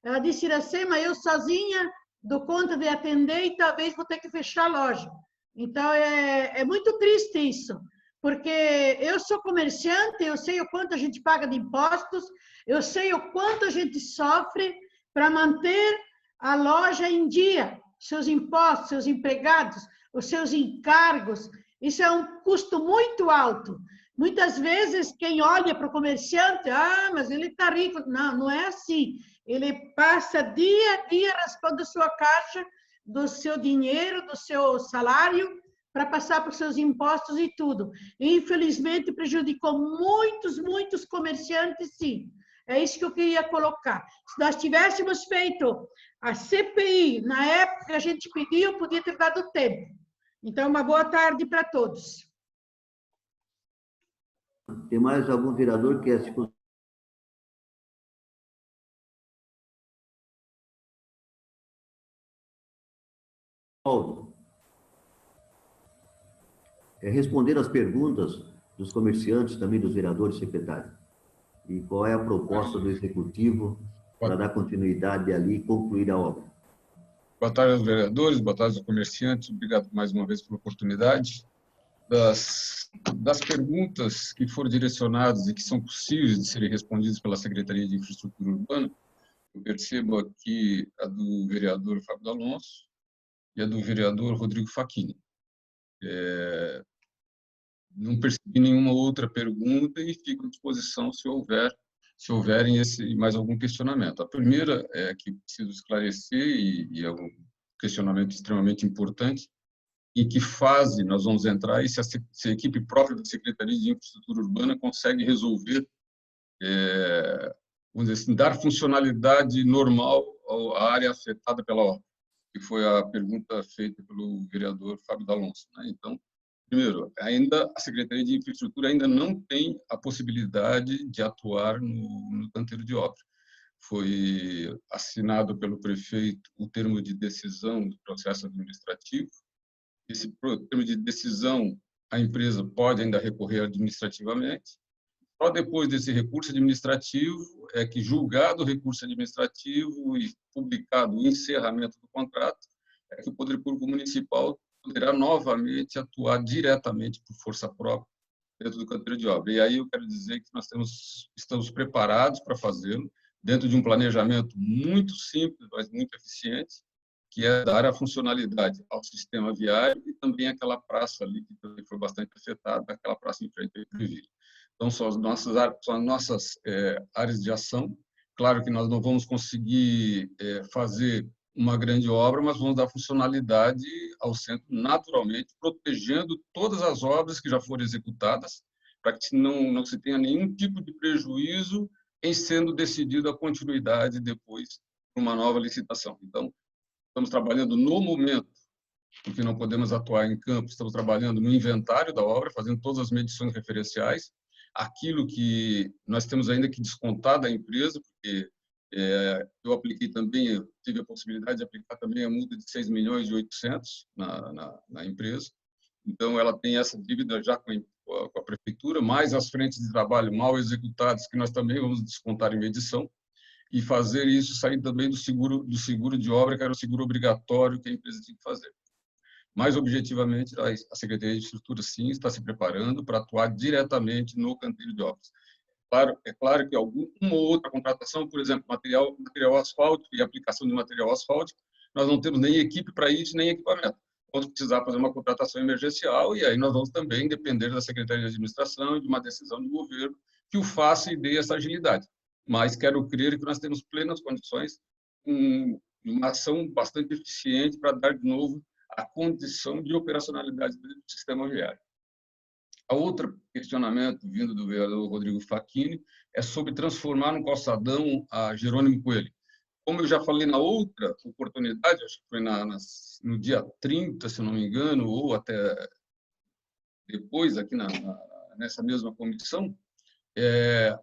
Ela disse, Iracema, eu sozinha dou conta de atender e talvez vou ter que fechar a loja. Então, é muito triste isso, porque eu sou comerciante, eu sei o quanto a gente paga de impostos, eu sei o quanto a gente sofre para manter a loja em dia, seus impostos, seus empregados, os seus encargos. Isso é um custo muito alto. Muitas vezes, quem olha para o comerciante, mas ele está rico. Não, não é assim. Ele passa dia a dia raspando a sua caixa, do seu dinheiro, do seu salário, para passar por seus impostos e tudo. E, infelizmente, prejudicou muitos comerciantes, sim. É isso que eu queria colocar. Se nós tivéssemos feito a CPI na época que a gente pediu, podia ter dado tempo. Então, uma boa tarde para todos. Tem mais algum vereador que quer se responder as perguntas dos comerciantes, também dos vereadores secretários. E qual é a proposta do Executivo para dar continuidade ali e concluir a obra? Boa tarde aos vereadores, boa tarde aos comerciantes. Obrigado mais uma vez pela oportunidade. Das perguntas que foram direcionadas e que são possíveis de serem respondidas pela Secretaria de Infraestrutura Urbana, eu percebo aqui a do vereador Fábio D'Alonso e a do vereador Rodrigo Facchini. Não percebi nenhuma outra pergunta e fico à disposição se houverem mais algum questionamento. A primeira é que preciso esclarecer, e é um questionamento extremamente importante, em que fase nós vamos entrar e se a equipe própria da Secretaria de Infraestrutura Urbana consegue resolver, vamos dizer assim, dar funcionalidade normal à área afetada pela obra, que foi a pergunta feita pelo vereador Fábio D'Alonso, né? Então, primeiro, a Secretaria de Infraestrutura ainda não tem a possibilidade de atuar no canteiro de obra. Foi assinado pelo prefeito o termo de decisão do processo administrativo. Esse termo de decisão, a empresa pode ainda recorrer administrativamente. Só depois desse recurso administrativo é que, julgado o recurso administrativo e publicado o encerramento do contrato, é que o Poder Público Municipal poderá novamente atuar diretamente por força própria dentro do canteiro de obra. E aí eu quero dizer que nós estamos preparados para fazê-lo, dentro de um planejamento muito simples, mas muito eficiente, que é dar a funcionalidade ao sistema viário e também aquela praça ali, que também foi bastante afetada, aquela praça em frente ao Ipiriville. Então, são as nossas áreas de ação. Claro que nós não vamos conseguir fazer uma grande obra, mas vamos dar funcionalidade ao centro naturalmente, protegendo todas as obras que já foram executadas, para que não se tenha nenhum tipo de prejuízo em sendo decidida a continuidade depois para uma nova licitação. Então, estamos trabalhando no momento, porque não podemos atuar em campo, estamos trabalhando no inventário da obra, fazendo todas as medições referenciais, aquilo que nós temos ainda que descontar da empresa, porque eu apliquei também, eu tive a possibilidade de aplicar também a multa de 6.800.000 na empresa. Então, ela tem essa dívida já com a prefeitura, mais as frentes de trabalho mal executadas, que nós também vamos descontar em medição, e fazer isso sair também do seguro de obra, que era o seguro obrigatório que a empresa tinha que fazer. Mais objetivamente, a Secretaria de Infraestrutura, sim, está se preparando para atuar diretamente no canteiro de obras. É claro que alguma ou outra contratação, por exemplo, material asfáltico e aplicação de material asfáltico, nós não temos nem equipe para isso, nem equipamento. Vamos precisar fazer uma contratação emergencial e aí nós vamos também depender da Secretaria de Administração e de uma decisão do governo que o faça e dê essa agilidade. Mas quero crer que nós temos plenas condições, uma ação bastante eficiente para dar de novo a condição de operacionalidade do sistema viário. A outro questionamento vindo do vereador Rodrigo Facchini é sobre transformar no calçadão a Jerônimo Coelho. Como eu já falei na outra oportunidade, acho que foi no dia 30, se não me engano, ou até depois, aqui nessa mesma comissão,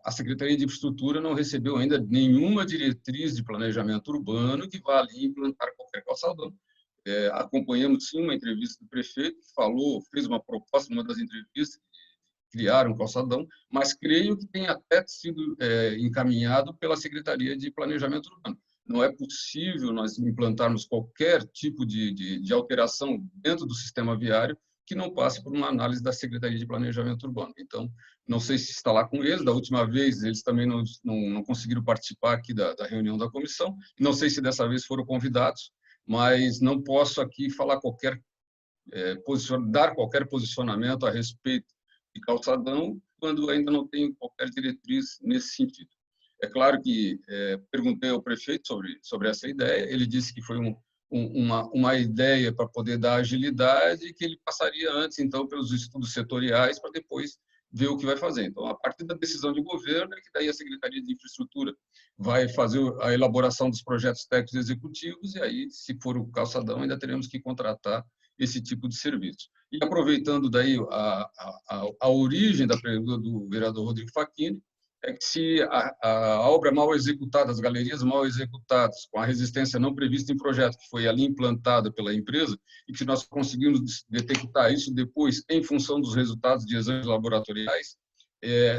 a Secretaria de Infraestrutura não recebeu ainda nenhuma diretriz de planejamento urbano que vá ali implantar qualquer calçadão. acompanhamos sim uma entrevista do prefeito, que fez uma proposta numa das entrevistas, de criar um calçadão, mas creio que tem até sido encaminhado pela Secretaria de Planejamento Urbano. Não é possível nós implantarmos qualquer tipo de alteração dentro do sistema viário que não passe por uma análise da Secretaria de Planejamento Urbano. Então, não sei se está lá com eles, da última vez eles também não conseguiram participar aqui da reunião da comissão, não sei se dessa vez foram convidados, mas não posso aqui falar dar qualquer posicionamento a respeito de calçadão quando ainda não tenho qualquer diretriz nesse sentido. É claro que perguntei ao prefeito sobre essa ideia, ele disse que foi uma ideia para poder dar agilidade e que ele passaria antes, então, pelos estudos setoriais para depois ver o que vai fazer. Então, a partir da decisão de governo, é que daí a Secretaria de Infraestrutura vai fazer a elaboração dos projetos técnicos executivos e aí, se for o calçadão, ainda teremos que contratar esse tipo de serviço. E aproveitando daí a origem da pergunta do vereador Rodrigo Facchini, é que se a obra mal executada, as galerias mal executadas, com a resistência não prevista em projeto, que foi ali implantada pela empresa, e que nós conseguimos detectar isso depois em função dos resultados de exames laboratoriais,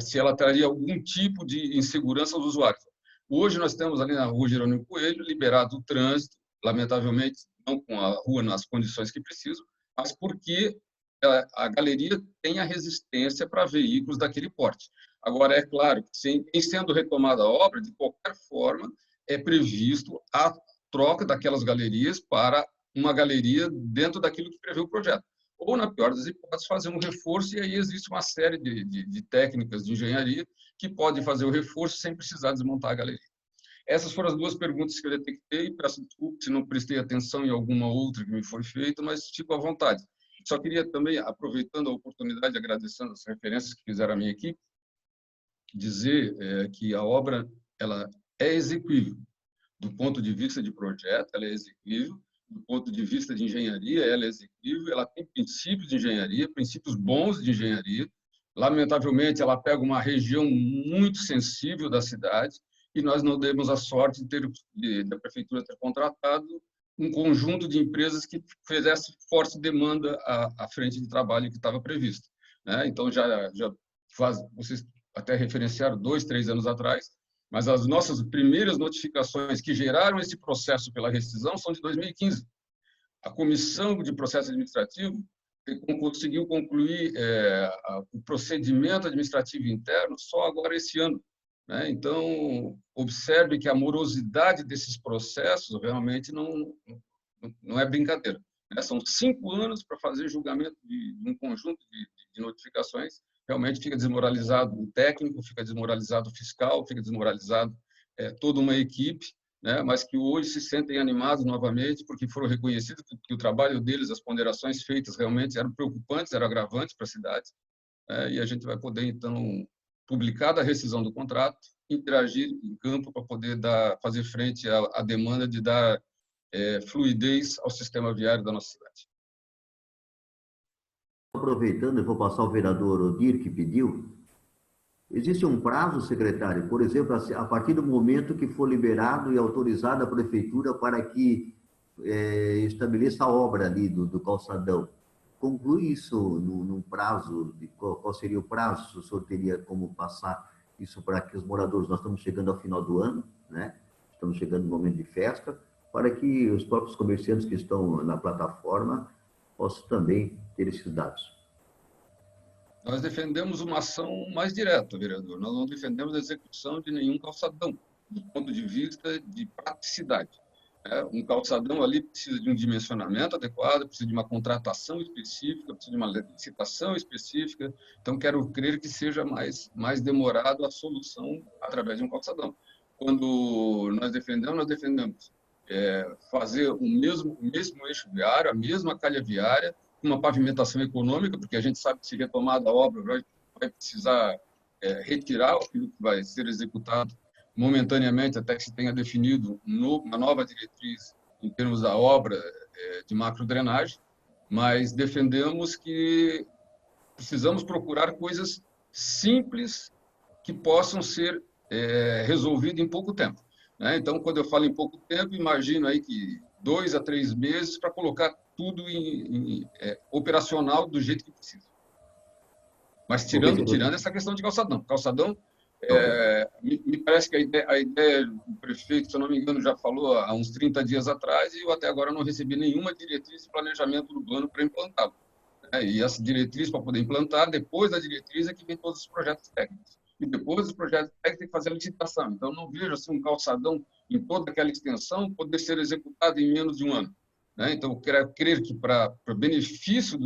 se ela traria algum tipo de insegurança aos usuários. Hoje nós temos ali na rua Jerônimo Coelho liberado o trânsito, lamentavelmente não com a rua nas condições que precisam, mas porque a galeria tem a resistência para veículos daquele porte. Agora, é claro que, em sendo retomada a obra, de qualquer forma, é previsto a troca daquelas galerias para uma galeria dentro daquilo que prevê o projeto. Ou, na pior das hipóteses, fazer um reforço, e aí existe uma série de técnicas de engenharia que podem fazer o reforço sem precisar desmontar a galeria. Essas foram as duas perguntas que eu detectei. Peço desculpa se não prestei atenção em alguma outra que me foi feita, mas fico à vontade. Só queria também, aproveitando a oportunidade, agradecendo as referências que fizeram a minha equipe, dizer que a obra ela é exequível. Do ponto de vista de projeto, ela é exequível. Do ponto de vista de engenharia, ela é exequível. Ela tem princípios de engenharia, princípios bons de engenharia. Lamentavelmente, ela pega uma região muito sensível da cidade e nós não demos a sorte da prefeitura ter contratado um conjunto de empresas que fizesse forte demanda à frente de trabalho que estava previsto. Então, vocês até referenciaram 2, 3 anos atrás, mas as nossas primeiras notificações que geraram esse processo pela rescisão são de 2015. A Comissão de Processo Administrativo conseguiu concluir o procedimento administrativo interno só agora esse ano. Então, observe que a morosidade desses processos realmente não é brincadeira. São 5 anos para fazer julgamento de um conjunto de notificações. Realmente fica desmoralizado o técnico, fica desmoralizado o fiscal, fica desmoralizado toda uma equipe, mas que hoje se sentem animados novamente porque foram reconhecidos que o trabalho deles, as ponderações feitas realmente eram preocupantes, eram agravantes para a cidade. E a gente vai poder, então, publicada a rescisão do contrato, interagir em campo para poder fazer frente à demanda de dar fluidez ao sistema viário da nossa cidade. Aproveitando, eu vou passar ao vereador Odir, que pediu. Existe um prazo, secretário, por exemplo, a partir do momento que for liberado e autorizada a prefeitura para que estabeleça a obra ali do calçadão. Conclui isso num prazo, qual seria o prazo? O senhor teria como passar isso para que os moradores, nós estamos chegando ao final do ano, estamos chegando no momento de festa, para que os próprios comerciantes que estão na plataforma possam também ter esses dados. Nós defendemos uma ação mais direta, vereador. Nós não defendemos a execução de nenhum calçadão, do ponto de vista de praticidade. Um calçadão ali precisa de um dimensionamento adequado, precisa de uma contratação específica, precisa de uma licitação específica. Então, quero crer que seja mais demorado a solução através de um calçadão. Quando nós defendemos fazer o mesmo eixo viário, a mesma calha viária, uma pavimentação econômica, porque a gente sabe que se retomada a obra vai precisar retirar aquilo que vai ser executado momentaneamente, até que se tenha definido uma nova diretriz em termos da obra de macrodrenagem, mas defendemos que precisamos procurar coisas simples que possam ser resolvidas em pouco tempo. né? Então, quando eu falo em pouco tempo, imagino aí que 2 a 3 meses para colocar tudo operacional do jeito que precisa. Mas tirando essa questão de calçadão. Calçadão, me parece que a ideia do prefeito, se eu não me engano, já falou há uns 30 dias atrás, e eu até agora não recebi nenhuma diretriz de planejamento urbano para implantá-lo. E essa diretriz, para poder implantar, depois da diretriz é que vem todos os projetos técnicos. E depois dos projetos técnicos tem que fazer a licitação. Então, não vejo assim, um calçadão em toda aquela extensão poder ser executado em menos de um ano. Então, eu quero crer que, para benefício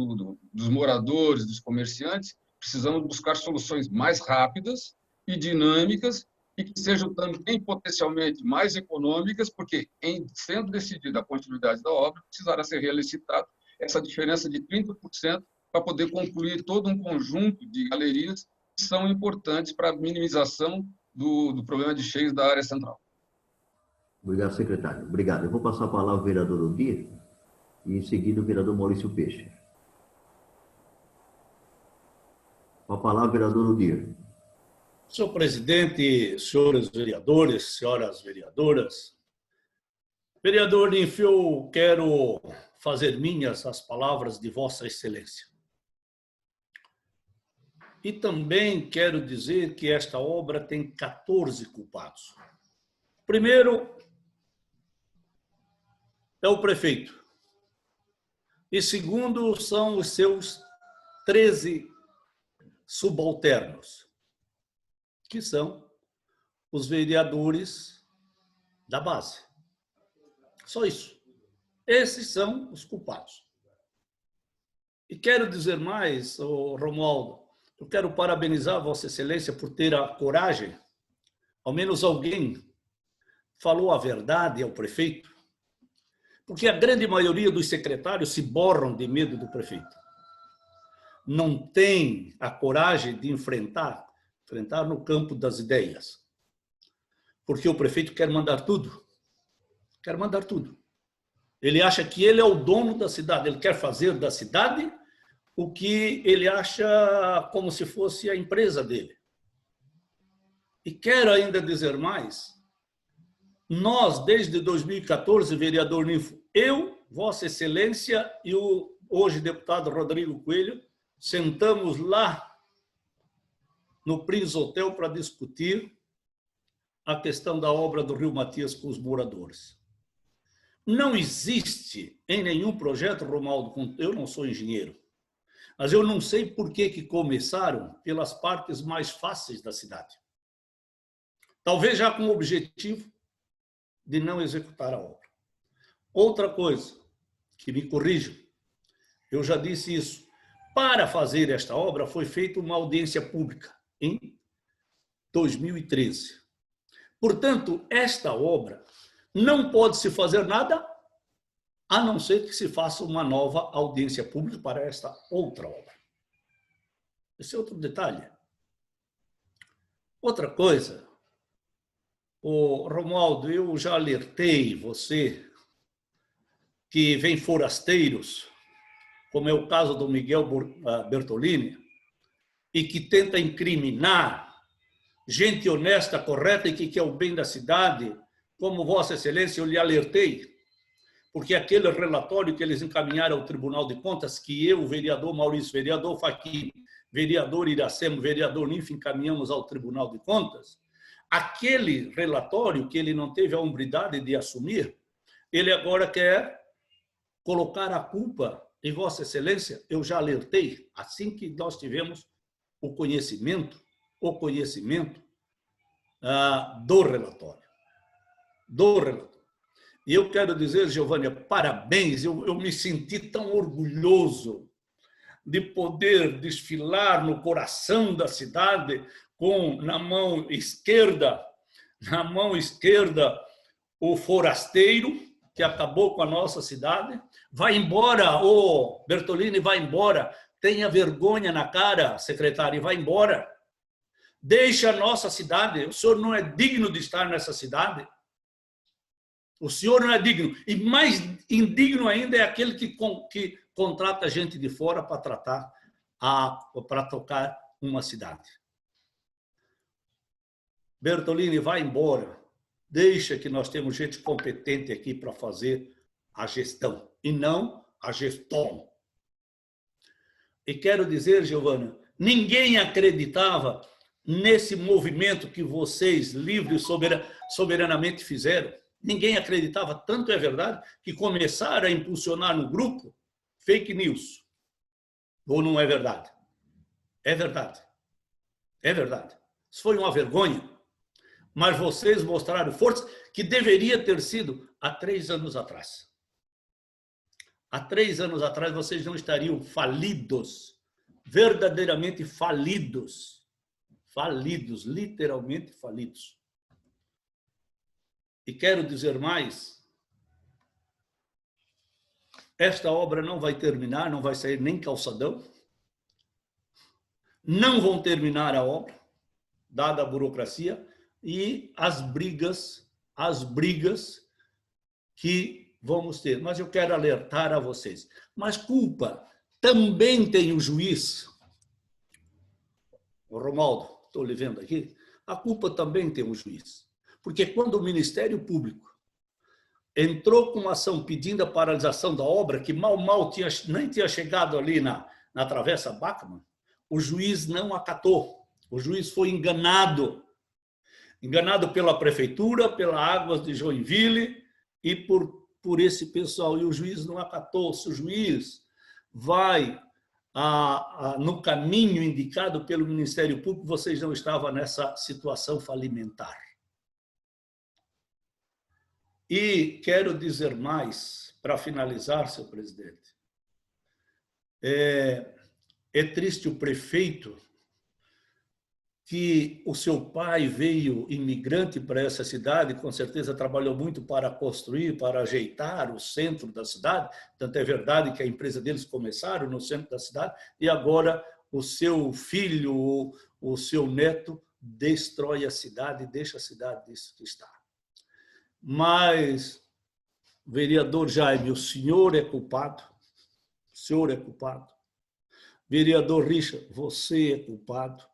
dos moradores, dos comerciantes, precisamos buscar soluções mais rápidas e dinâmicas e que sejam também potencialmente mais econômicas, porque, sendo decidida a continuidade da obra, precisará ser relicitado essa diferença de 30% para poder concluir todo um conjunto de galerias que são importantes para a minimização do problema de cheios da área central. Obrigado, secretário. Obrigado. Eu vou passar a palavra ao vereador Odir e, em seguida, o vereador Maurício Peixe. Com a palavra, vereador Odir. Senhor presidente, senhores vereadores, senhoras vereadoras, vereador Ninf, eu quero fazer minhas as palavras de Vossa Excelência. E também quero dizer que esta obra tem 14 culpados. Primeiro é o prefeito. E segundo são os seus 13 subalternos, que são os vereadores da base. Só isso. Esses são os culpados. E quero dizer mais, Romualdo, eu quero parabenizar Vossa Excelência por ter a coragem, ao menos alguém falou a verdade ao prefeito, porque a grande maioria dos secretários se borram de medo do prefeito. Não tem a coragem de enfrentar no campo das ideias. Porque o prefeito quer mandar tudo. Quer mandar tudo. Ele acha que ele é o dono da cidade, ele quer fazer da cidade o que ele acha como se fosse a empresa dele. E quero ainda dizer mais, nós, desde 2014, vereador Ninfo, eu, Vossa Excelência e o hoje deputado Rodrigo Coelho, sentamos lá no Prince Hotel para discutir a questão da obra do Rio Matias com os moradores. Não existe em nenhum projeto, Romualdo, eu não sou engenheiro, mas eu não sei por que começaram pelas partes mais fáceis da cidade. Talvez já com o objetivo de não executar a obra. Outra coisa, que me corrijam, eu já disse isso, para fazer esta obra foi feita uma audiência pública em 2013. Portanto, esta obra não pode se fazer nada a não ser que se faça uma nova audiência pública para esta outra obra. Esse é outro detalhe. Outra coisa, Romualdo, eu já alertei você que vem forasteiros, como é o caso do Miguel Bertolini, e que tenta incriminar gente honesta, correta e que quer o bem da cidade, como Vossa Excelência, eu lhe alertei, porque aquele relatório que eles encaminharam ao Tribunal de Contas, que eu, vereador Maurício, vereador Fachin, vereador Iracema, vereador Ninf, encaminhamos ao Tribunal de Contas, aquele relatório que ele não teve a hombridade de assumir, ele agora quer colocar a culpa em Vossa Excelência. Eu já alertei, assim que nós tivemos o conhecimento do relatório. E eu quero dizer, Giovânia, parabéns, eu me senti tão orgulhoso de poder desfilar no coração da cidade com, na mão esquerda, o forasteiro, que acabou com a nossa cidade. Vai embora, Bertolini, vai embora. Tenha vergonha na cara, secretário, e vai embora. Deixa a nossa cidade. O senhor não é digno de estar nessa cidade. O senhor não é digno. E mais indigno ainda é aquele que contrata gente de fora para tocar uma cidade. Bertolini, vai embora. Deixa que nós temos gente competente aqui para fazer a gestão e não a gestão. E quero dizer, Giovana, ninguém acreditava nesse movimento que vocês, livres e soberanamente, fizeram. Ninguém acreditava, tanto é verdade, que começaram a impulsionar no grupo fake news. Ou não é verdade? É verdade. É verdade. Isso foi uma vergonha. Mas vocês mostraram força que deveria ter sido há 3 anos atrás. Há 3 anos atrás vocês não estariam falidos, verdadeiramente falidos. Falidos, literalmente falidos. E quero dizer mais, esta obra não vai terminar, não vai sair nem calçadão. Não vão terminar a obra, dada a burocracia e as brigas que vamos ter. Mas eu quero alertar a vocês. Mas culpa também tem o juiz. O Romualdo, estou lhe vendo aqui. A culpa também tem o juiz. Porque quando o Ministério Público entrou com uma ação pedindo a paralisação da obra, que mal nem tinha chegado ali na Travessa Bachmann, o juiz não acatou. O juiz foi enganado. Enganado pela prefeitura, pela Águas de Joinville e por esse pessoal. E o juiz não acatou. Se o juiz vai no caminho indicado pelo Ministério Público, vocês não estavam nessa situação falimentar. E quero dizer mais, para finalizar, senhor presidente. É triste o prefeito que o seu pai veio imigrante para essa cidade, com certeza trabalhou muito para construir, para ajeitar o centro da cidade. Tanto é verdade que a empresa deles começaram no centro da cidade e agora o seu filho, o seu neto, destrói a cidade e deixa a cidade disso que está. Mas, vereador Jaime, o senhor é culpado. O senhor é culpado. Vereador Richa, você é culpado.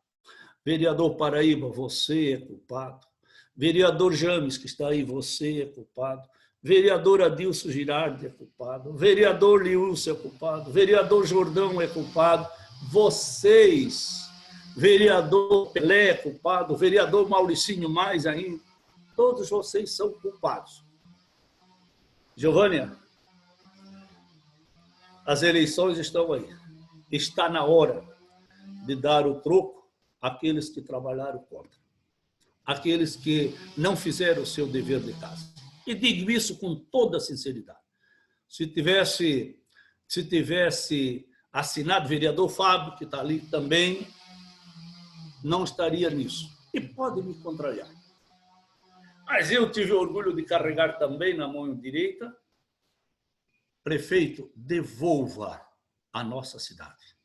Vereador Paraíba, você é culpado. Vereador James, que está aí, você é culpado. Vereador Adilson Girardi é culpado. Vereador Liúcio é culpado. Vereador Jordão é culpado. Vocês, vereador Pelé é culpado. Vereador Mauricinho mais ainda. Todos vocês são culpados. Giovânia, as eleições estão aí. Está na hora de dar o troco àqueles que trabalharam contra, aqueles que não fizeram o seu dever de casa. E digo isso com toda sinceridade. Se tivesse assinado o vereador Fábio, que está ali também, não estaria nisso. E pode me contrariar. Mas eu tive orgulho de carregar também na mão direita. Prefeito, devolva a nossa cidade.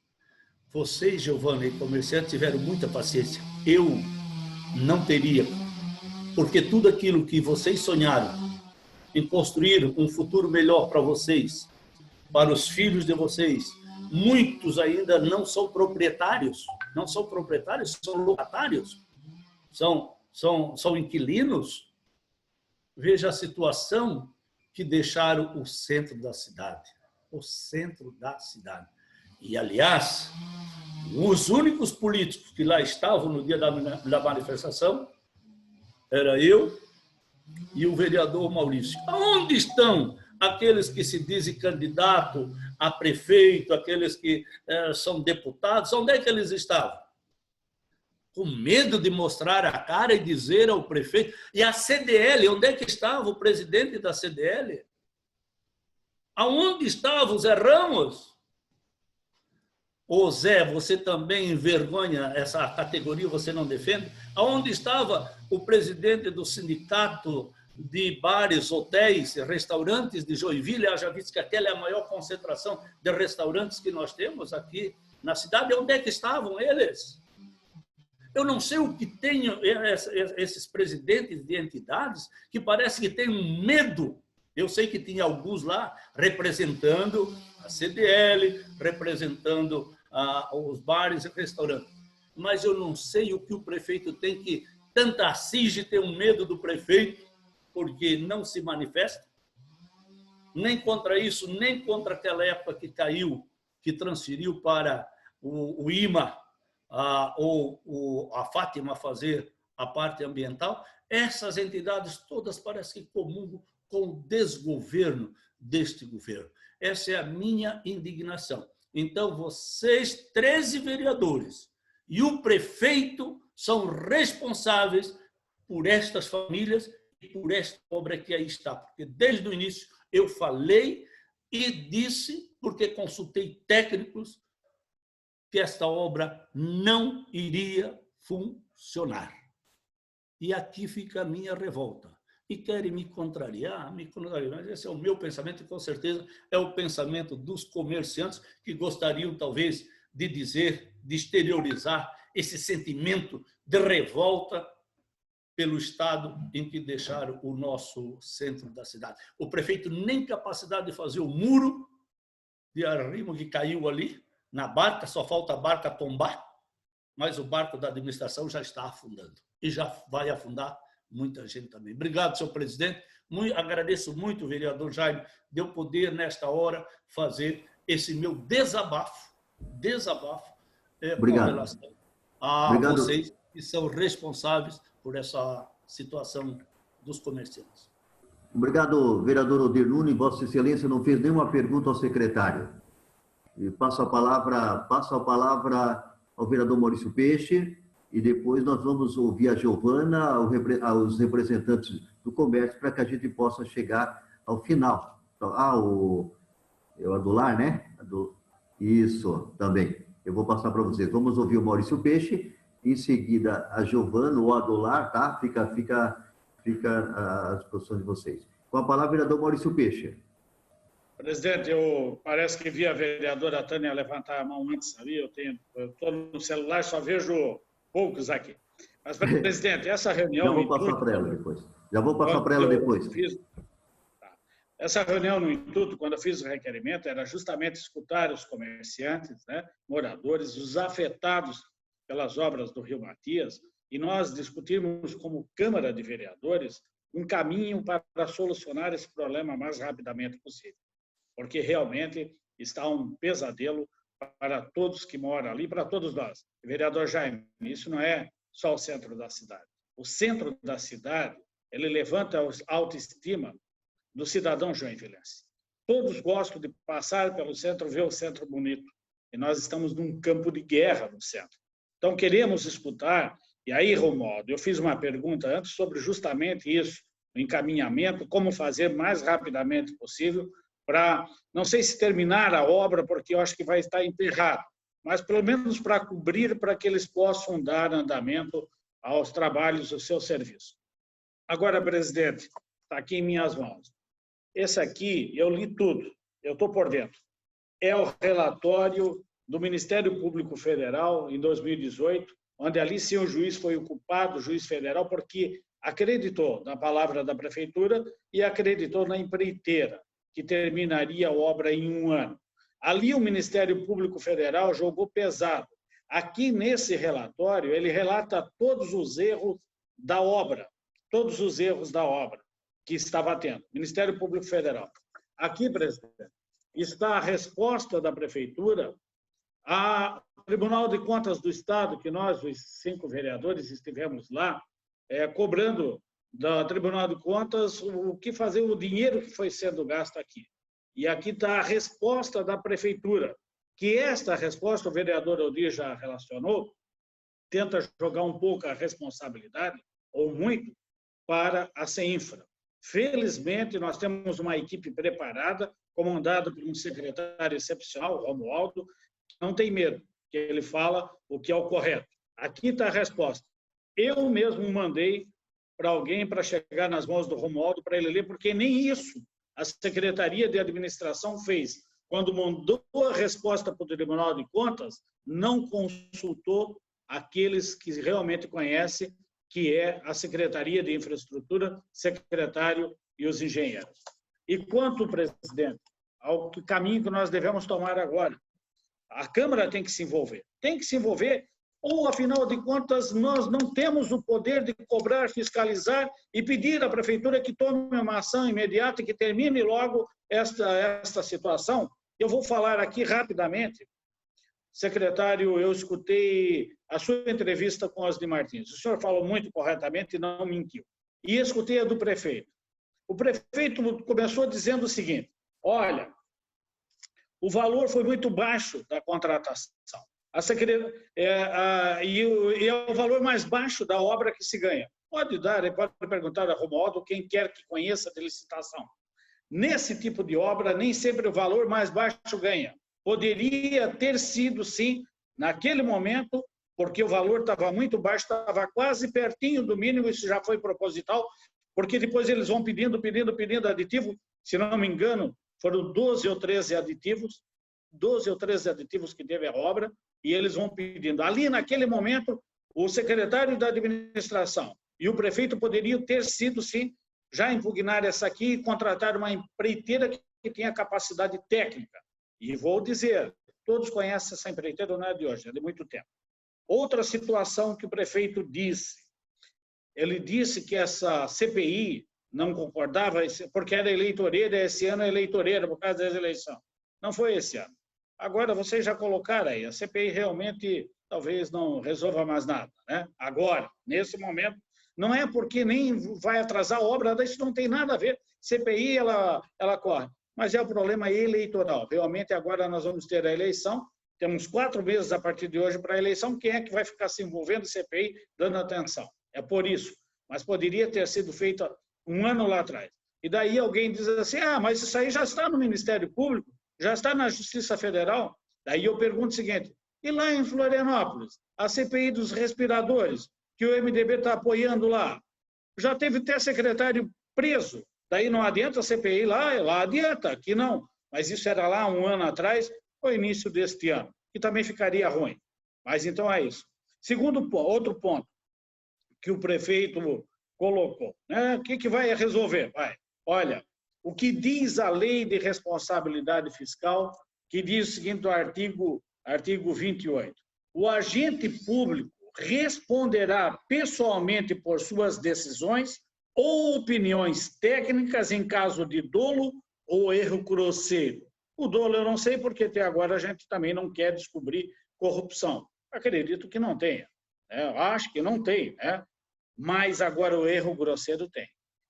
Vocês, Giovana, e comerciantes, tiveram muita paciência. Eu não teria, porque tudo aquilo que vocês sonharam em construir um futuro melhor para vocês, para os filhos de vocês, muitos ainda não são proprietários, são locatários, são inquilinos. Veja a situação que deixaram o centro da cidade. O centro da cidade. E, aliás, os únicos políticos que lá estavam no dia da manifestação era eu e o vereador Maurício. Onde estão aqueles que se dizem candidato a prefeito, aqueles que são deputados? Onde é que eles estavam? Com medo de mostrar a cara e dizer ao prefeito. E a CDL, onde é que estava o presidente da CDL? Aonde estava o Zé Ramos? Ô Zé, você também envergonha essa categoria, você não defende? Aonde estava o presidente do sindicato de bares, hotéis, restaurantes de Joinville? Já visto que aquela é a maior concentração de restaurantes que nós temos aqui na cidade. Onde é que estavam eles? Eu não sei o que tem esses presidentes de entidades que parece que têm um medo. Eu sei que tinha alguns lá representando a CDL, representando os bares e restaurantes. Mas eu não sei o que o prefeito tem que... Tanta CIG tem um medo do prefeito porque não se manifesta, nem contra isso, nem contra aquela época que caiu, que transferiu para o IMA ou a Fátima fazer a parte ambiental. Essas entidades todas parecem que comungam com o desgoverno deste governo. Essa é a minha indignação. Então, vocês, 13 vereadores, e o prefeito são responsáveis por estas famílias e por esta obra que aí está. Porque desde o início eu falei e disse, porque consultei técnicos, que esta obra não iria funcionar. E aqui fica a minha revolta. E querem me contrariar, mas esse é o meu pensamento e, com certeza, é o pensamento dos comerciantes que gostariam, talvez, de dizer, de exteriorizar esse sentimento de revolta pelo estado em que deixaram o nosso centro da cidade. O prefeito nem capacidade de fazer o muro de arrimo que caiu ali na barca, só falta a barca tombar, mas o barco da administração já está afundando e já vai afundar muita gente também. Obrigado, senhor presidente. Agradeço muito, vereador Jaime, de eu poder, nesta hora, fazer esse meu desabafo com relação a vocês que são responsáveis por essa situação dos comerciantes. Obrigado, vereador Odir Nunes. Vossa Excelência não fez nenhuma pergunta ao secretário. E passo a palavra ao vereador Maurício Peixe, e depois nós vamos ouvir a Giovana, os representantes do comércio, para que a gente possa chegar ao final. O Adular, né? Isso, também. Eu vou passar para vocês. Vamos ouvir o Maurício Peixe, em seguida a Giovana, o Adular, tá? Fica à disposição de vocês. Com a palavra, vereador Maurício Peixe. Presidente, parece que vi a vereadora Tânia levantar a mão antes ali. Eu estou no celular, só vejo poucos aqui. Mas, presidente, essa reunião... Já vou passar para ela depois. Essa reunião, no intuito, quando eu fiz o requerimento, era justamente escutar os comerciantes, né, moradores, os afetados pelas obras do Rio Matias, e nós discutirmos como Câmara de Vereadores um caminho para solucionar esse problema mais rapidamente possível. Porque realmente está um pesadelo para todos que moram ali, para todos nós. Vereador Jaime, isso não é só o centro da cidade. O centro da cidade, ele levanta a autoestima do cidadão joinvilense. Todos gostam de passar pelo centro, ver o centro bonito. E nós estamos num campo de guerra no centro. Então, queremos escutar, e aí, Romualdo, eu fiz uma pergunta antes sobre justamente isso, o encaminhamento, como fazer mais rapidamente possível para, não sei se terminar a obra, porque eu acho que vai estar enterrado, mas pelo menos para cobrir, para que eles possam dar andamento aos trabalhos do seu serviço. Agora, presidente, está aqui em minhas mãos. Esse aqui, eu li tudo, eu estou por dentro. É o relatório do Ministério Público Federal, em 2018, onde ali sim o juiz foi o culpado, o juiz federal, porque acreditou na palavra da prefeitura e acreditou na empreiteira, que terminaria a obra em 1 ano. Ali o Ministério Público Federal jogou pesado. Aqui nesse relatório, ele relata todos os erros da obra, que estava tendo. Ministério Público Federal. Aqui, presidente, está a resposta da prefeitura ao Tribunal de Contas do Estado, que nós, os 5 vereadores, estivemos lá, cobrando do Tribunal de Contas o que fazer, o dinheiro que foi sendo gasto aqui. E aqui está a resposta da prefeitura, que esta resposta, o vereador Odir já relacionou, tenta jogar um pouco a responsabilidade, ou muito, para a CEINFRA. Felizmente, nós temos uma equipe preparada, comandada por um secretário excepcional, Romualdo, que não tem medo, que ele fala o que é o correto. Aqui está a resposta. Eu mesmo mandei para alguém para chegar nas mãos do Romualdo para ele ler, porque nem isso a Secretaria de Administração fez. Quando mandou a resposta para o Tribunal de Contas, não consultou aqueles que realmente conhecem, que é a Secretaria de Infraestrutura, secretário e os engenheiros. E quanto, presidente, ao caminho que nós devemos tomar agora, a Câmara tem que se envolver. Tem que se envolver Ou, afinal de contas, nós não temos o poder de cobrar, fiscalizar e pedir à prefeitura que tome uma ação imediata e que termine logo esta situação? Eu vou falar aqui rapidamente. Secretário, eu escutei a sua entrevista com Osni Martins. O senhor falou muito corretamente e não mentiu. E escutei a do prefeito. O prefeito começou dizendo o seguinte: olha, o valor foi muito baixo da contratação. E é o valor mais baixo da obra que se ganha. Pode perguntar a Romualdo, quem quer que conheça de licitação. Nesse tipo de obra, nem sempre o valor mais baixo ganha. Poderia ter sido, sim, naquele momento, porque o valor estava muito baixo, estava quase pertinho do mínimo, isso já foi proposital, porque depois eles vão pedindo aditivo, se não me engano, foram 12 ou 13 aditivos que teve a obra, e eles vão pedindo. Ali, naquele momento, o secretário da administração e o prefeito poderiam ter sido, sim, já impugnar essa aqui e contratar uma empreiteira que tenha capacidade técnica. E vou dizer, todos conhecem essa empreiteira, não é de hoje, é de muito tempo. Outra situação que o prefeito disse, ele disse que essa CPI não concordava, porque era eleitoreira, esse ano é eleitoreira por causa das eleições. Não foi esse ano. Agora, vocês já colocaram aí, a CPI realmente talvez não resolva mais nada, né? Agora, nesse momento, não é porque nem vai atrasar a obra, isso não tem nada a ver. CPI, ela corre. Mas é o problema eleitoral. Realmente, agora nós vamos ter a eleição, temos 4 meses a partir de hoje para a eleição, quem é que vai ficar se envolvendo em CPI, dando atenção? É por isso. Mas poderia ter sido feito 1 ano lá atrás. E daí alguém diz assim, mas isso aí já está no Ministério Público, já está na Justiça Federal. Daí eu pergunto o seguinte, e lá em Florianópolis, a CPI dos respiradores, que o MDB está apoiando lá, já teve até secretário preso. Daí não adianta a CPI lá adianta, aqui não. Mas isso era lá 1 ano atrás, ou início deste ano, que também ficaria ruim. Mas então é isso. Outro ponto que o prefeito colocou, né? O que vai resolver? Olha, o que diz a lei de responsabilidade fiscal, que diz o seguinte, o artigo 28. O agente público responderá pessoalmente por suas decisões ou opiniões técnicas em caso de dolo ou erro grosseiro. O dolo eu não sei, porque até agora a gente também não quer descobrir corrupção. Acredito que não tenha. Né? Acho que não tem, né? Mas agora o erro grosseiro tem.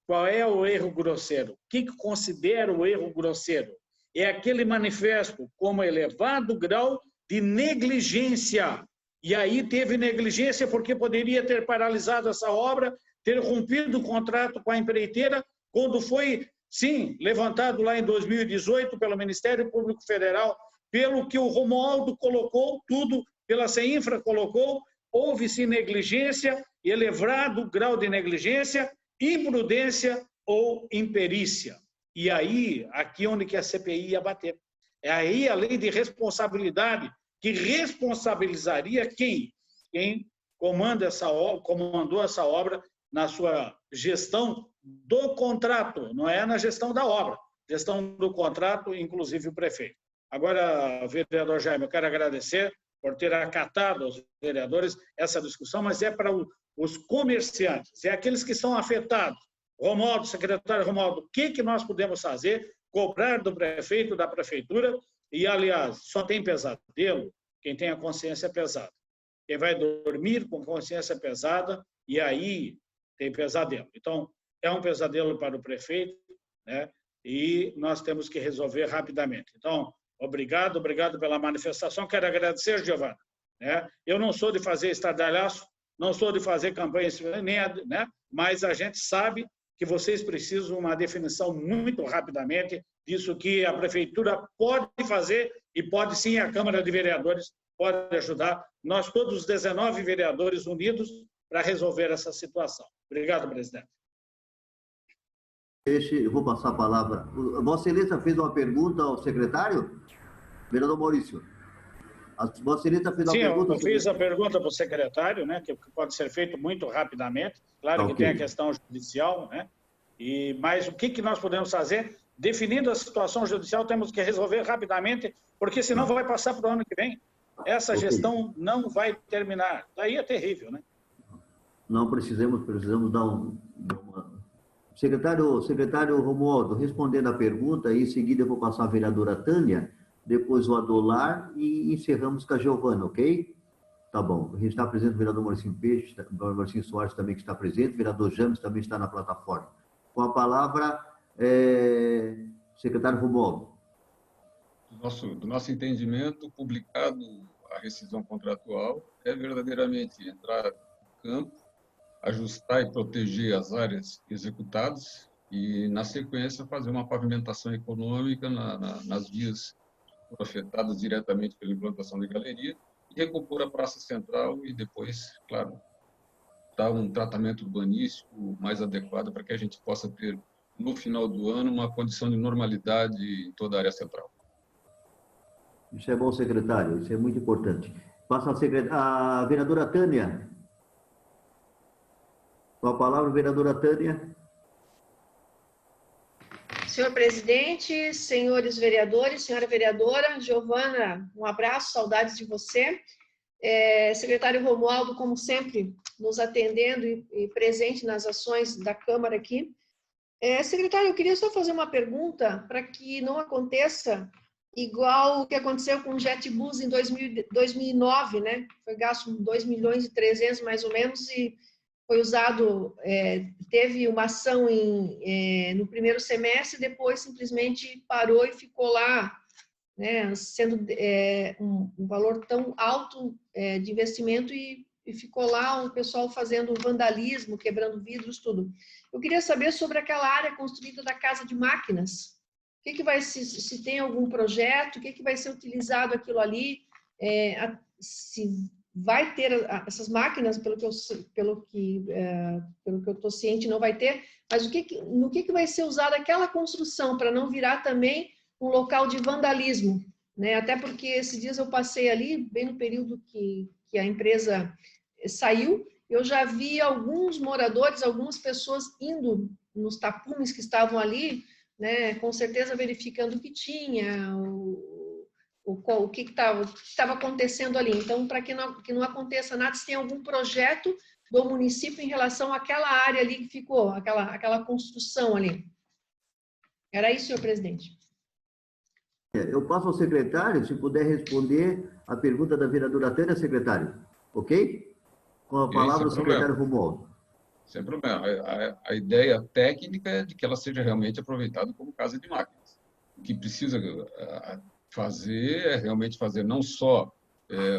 Qual é o erro grosseiro? O que considera o erro grosseiro? É aquele manifesto como elevado grau de negligência. E aí teve negligência porque poderia ter paralisado essa obra, ter rompido o contrato com a empreiteira, quando foi, sim, levantado lá em 2018 pelo Ministério Público Federal, pelo que o Romualdo colocou, tudo, pela CEINFRA colocou, houve-se negligência, elevado grau de negligência, imprudência ou imperícia. E aí, aqui onde que a CPI ia bater. É aí a lei de responsabilidade, que responsabilizaria quem comandou essa obra na sua gestão do contrato, não é na gestão da obra, gestão do contrato, inclusive o prefeito. Agora, vereador Jaime, eu quero agradecer por ter acatado aos vereadores essa discussão, mas é para os comerciantes, é aqueles que estão afetados. Romualdo, secretário Romualdo, o que nós podemos fazer? Cobrar do prefeito, da prefeitura, e, aliás, só tem pesadelo quem tem a consciência pesada. Quem vai dormir com consciência pesada, e aí tem pesadelo. Então, é um pesadelo para o prefeito, né? E nós temos que resolver rapidamente. Então, obrigado pela manifestação. Quero agradecer, Giovana. Né? Eu não sou de fazer estardalhaço, não sou de fazer campanha, né? Mas a gente sabe que vocês precisam de uma definição muito rapidamente disso que a prefeitura pode fazer e pode sim, a Câmara de Vereadores pode ajudar. Nós todos os 19 vereadores unidos para resolver essa situação. Obrigado, presidente. Eu vou passar a palavra. Vossa Excelência fez uma pergunta ao secretário? Vereador Maurício. Vossa Excelência fez uma pergunta? Sim, eu fiz a pergunta para o secretário, né, que pode ser feito muito rapidamente. Claro que tem a questão judicial, né? Mas o que nós podemos fazer? Definindo a situação judicial, temos que resolver rapidamente, porque senão vai passar para o ano que vem. essa gestão não vai terminar. Daí é terrível, né? Não precisamos dar Secretário Romualdo, respondendo a pergunta, e em seguida eu vou passar a vereadora Tânia, depois o Adolar e encerramos com a Giovana, ok? Tá bom. A gente está presente o vereador Marcinho Peixe, o Marcinho Soares também que está presente, o vereador James também está na plataforma. Com a palavra, secretário Romualdo. Do nosso entendimento, publicado a rescisão contratual, é verdadeiramente entrar no campo, ajustar e proteger as áreas executadas e, na sequência, fazer uma pavimentação econômica nas vias afetadas diretamente pela implantação de galeria e recompor a Praça Central e depois, claro, dar um tratamento urbanístico mais adequado para que a gente possa ter, no final do ano, uma condição de normalidade em toda a área central. Isso é bom, secretário, isso é muito importante. Passa a vereadora Tânia. Com a palavra, vereadora Tânia. Senhor presidente, senhores vereadores, senhora vereadora, Giovana, um abraço, saudades de você. Secretário Romualdo, como sempre, nos atendendo e presente nas ações da Câmara aqui. Secretário, eu queria só fazer uma pergunta para que não aconteça igual o que aconteceu com o JetBus em 2009, né? Foi gasto 2.300.000 mais ou menos e foi usado, teve uma ação no primeiro semestre, depois simplesmente parou e ficou lá, né, sendo um valor tão alto de investimento e ficou lá o pessoal fazendo vandalismo, quebrando vidros, tudo. Eu queria saber sobre aquela área construída da Casa de Máquinas. O que vai se tem algum projeto, o que vai ser utilizado aquilo ali, se vai ter essas máquinas, pelo que eu estou ciente, não vai ter, mas no que vai ser usada aquela construção para não virar também um local de vandalismo, né? Até porque esses dias eu passei ali, bem no período que a empresa saiu, eu já vi alguns moradores, algumas pessoas indo nos tapumes que estavam ali, né, com certeza verificando o que tinha, o que estava acontecendo ali. Então, para que não aconteça nada, se tem algum projeto do município em relação àquela área ali que ficou, aquela construção ali. Era isso, senhor presidente. Eu passo ao secretário, se puder responder a pergunta da vereadora Tânia, secretário. Ok? Com a palavra o secretário Romualdo. Sem problema. A ideia técnica é de que ela seja realmente aproveitada como casa de máquinas. O que precisa fazer é realmente fazer não só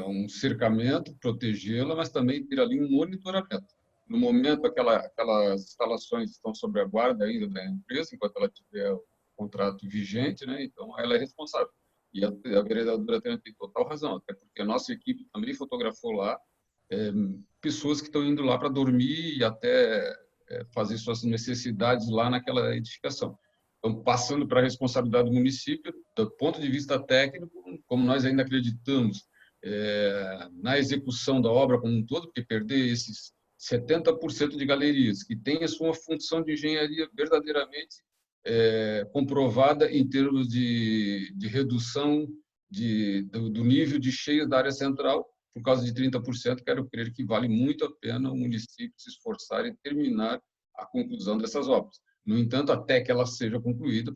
um cercamento, protegê-la, mas também ter ali um monitoramento. No momento, aquelas instalações estão sob a guarda ainda da empresa, enquanto ela tiver o contrato vigente, né? Então ela é responsável. E a vereadora tem total razão, até porque a nossa equipe também fotografou lá pessoas que estão indo lá para dormir e até fazer suas necessidades lá naquela edificação. Então, passando para a responsabilidade do município, do ponto de vista técnico, como nós ainda acreditamos na execução da obra como um todo, porque perder esses 70% de galerias, que tem a sua função de engenharia verdadeiramente comprovada em termos de redução do nível de cheio da área central, por causa de 30%, quero crer que vale muito a pena o município se esforçar em terminar a conclusão dessas obras. No entanto, até que ela seja concluída,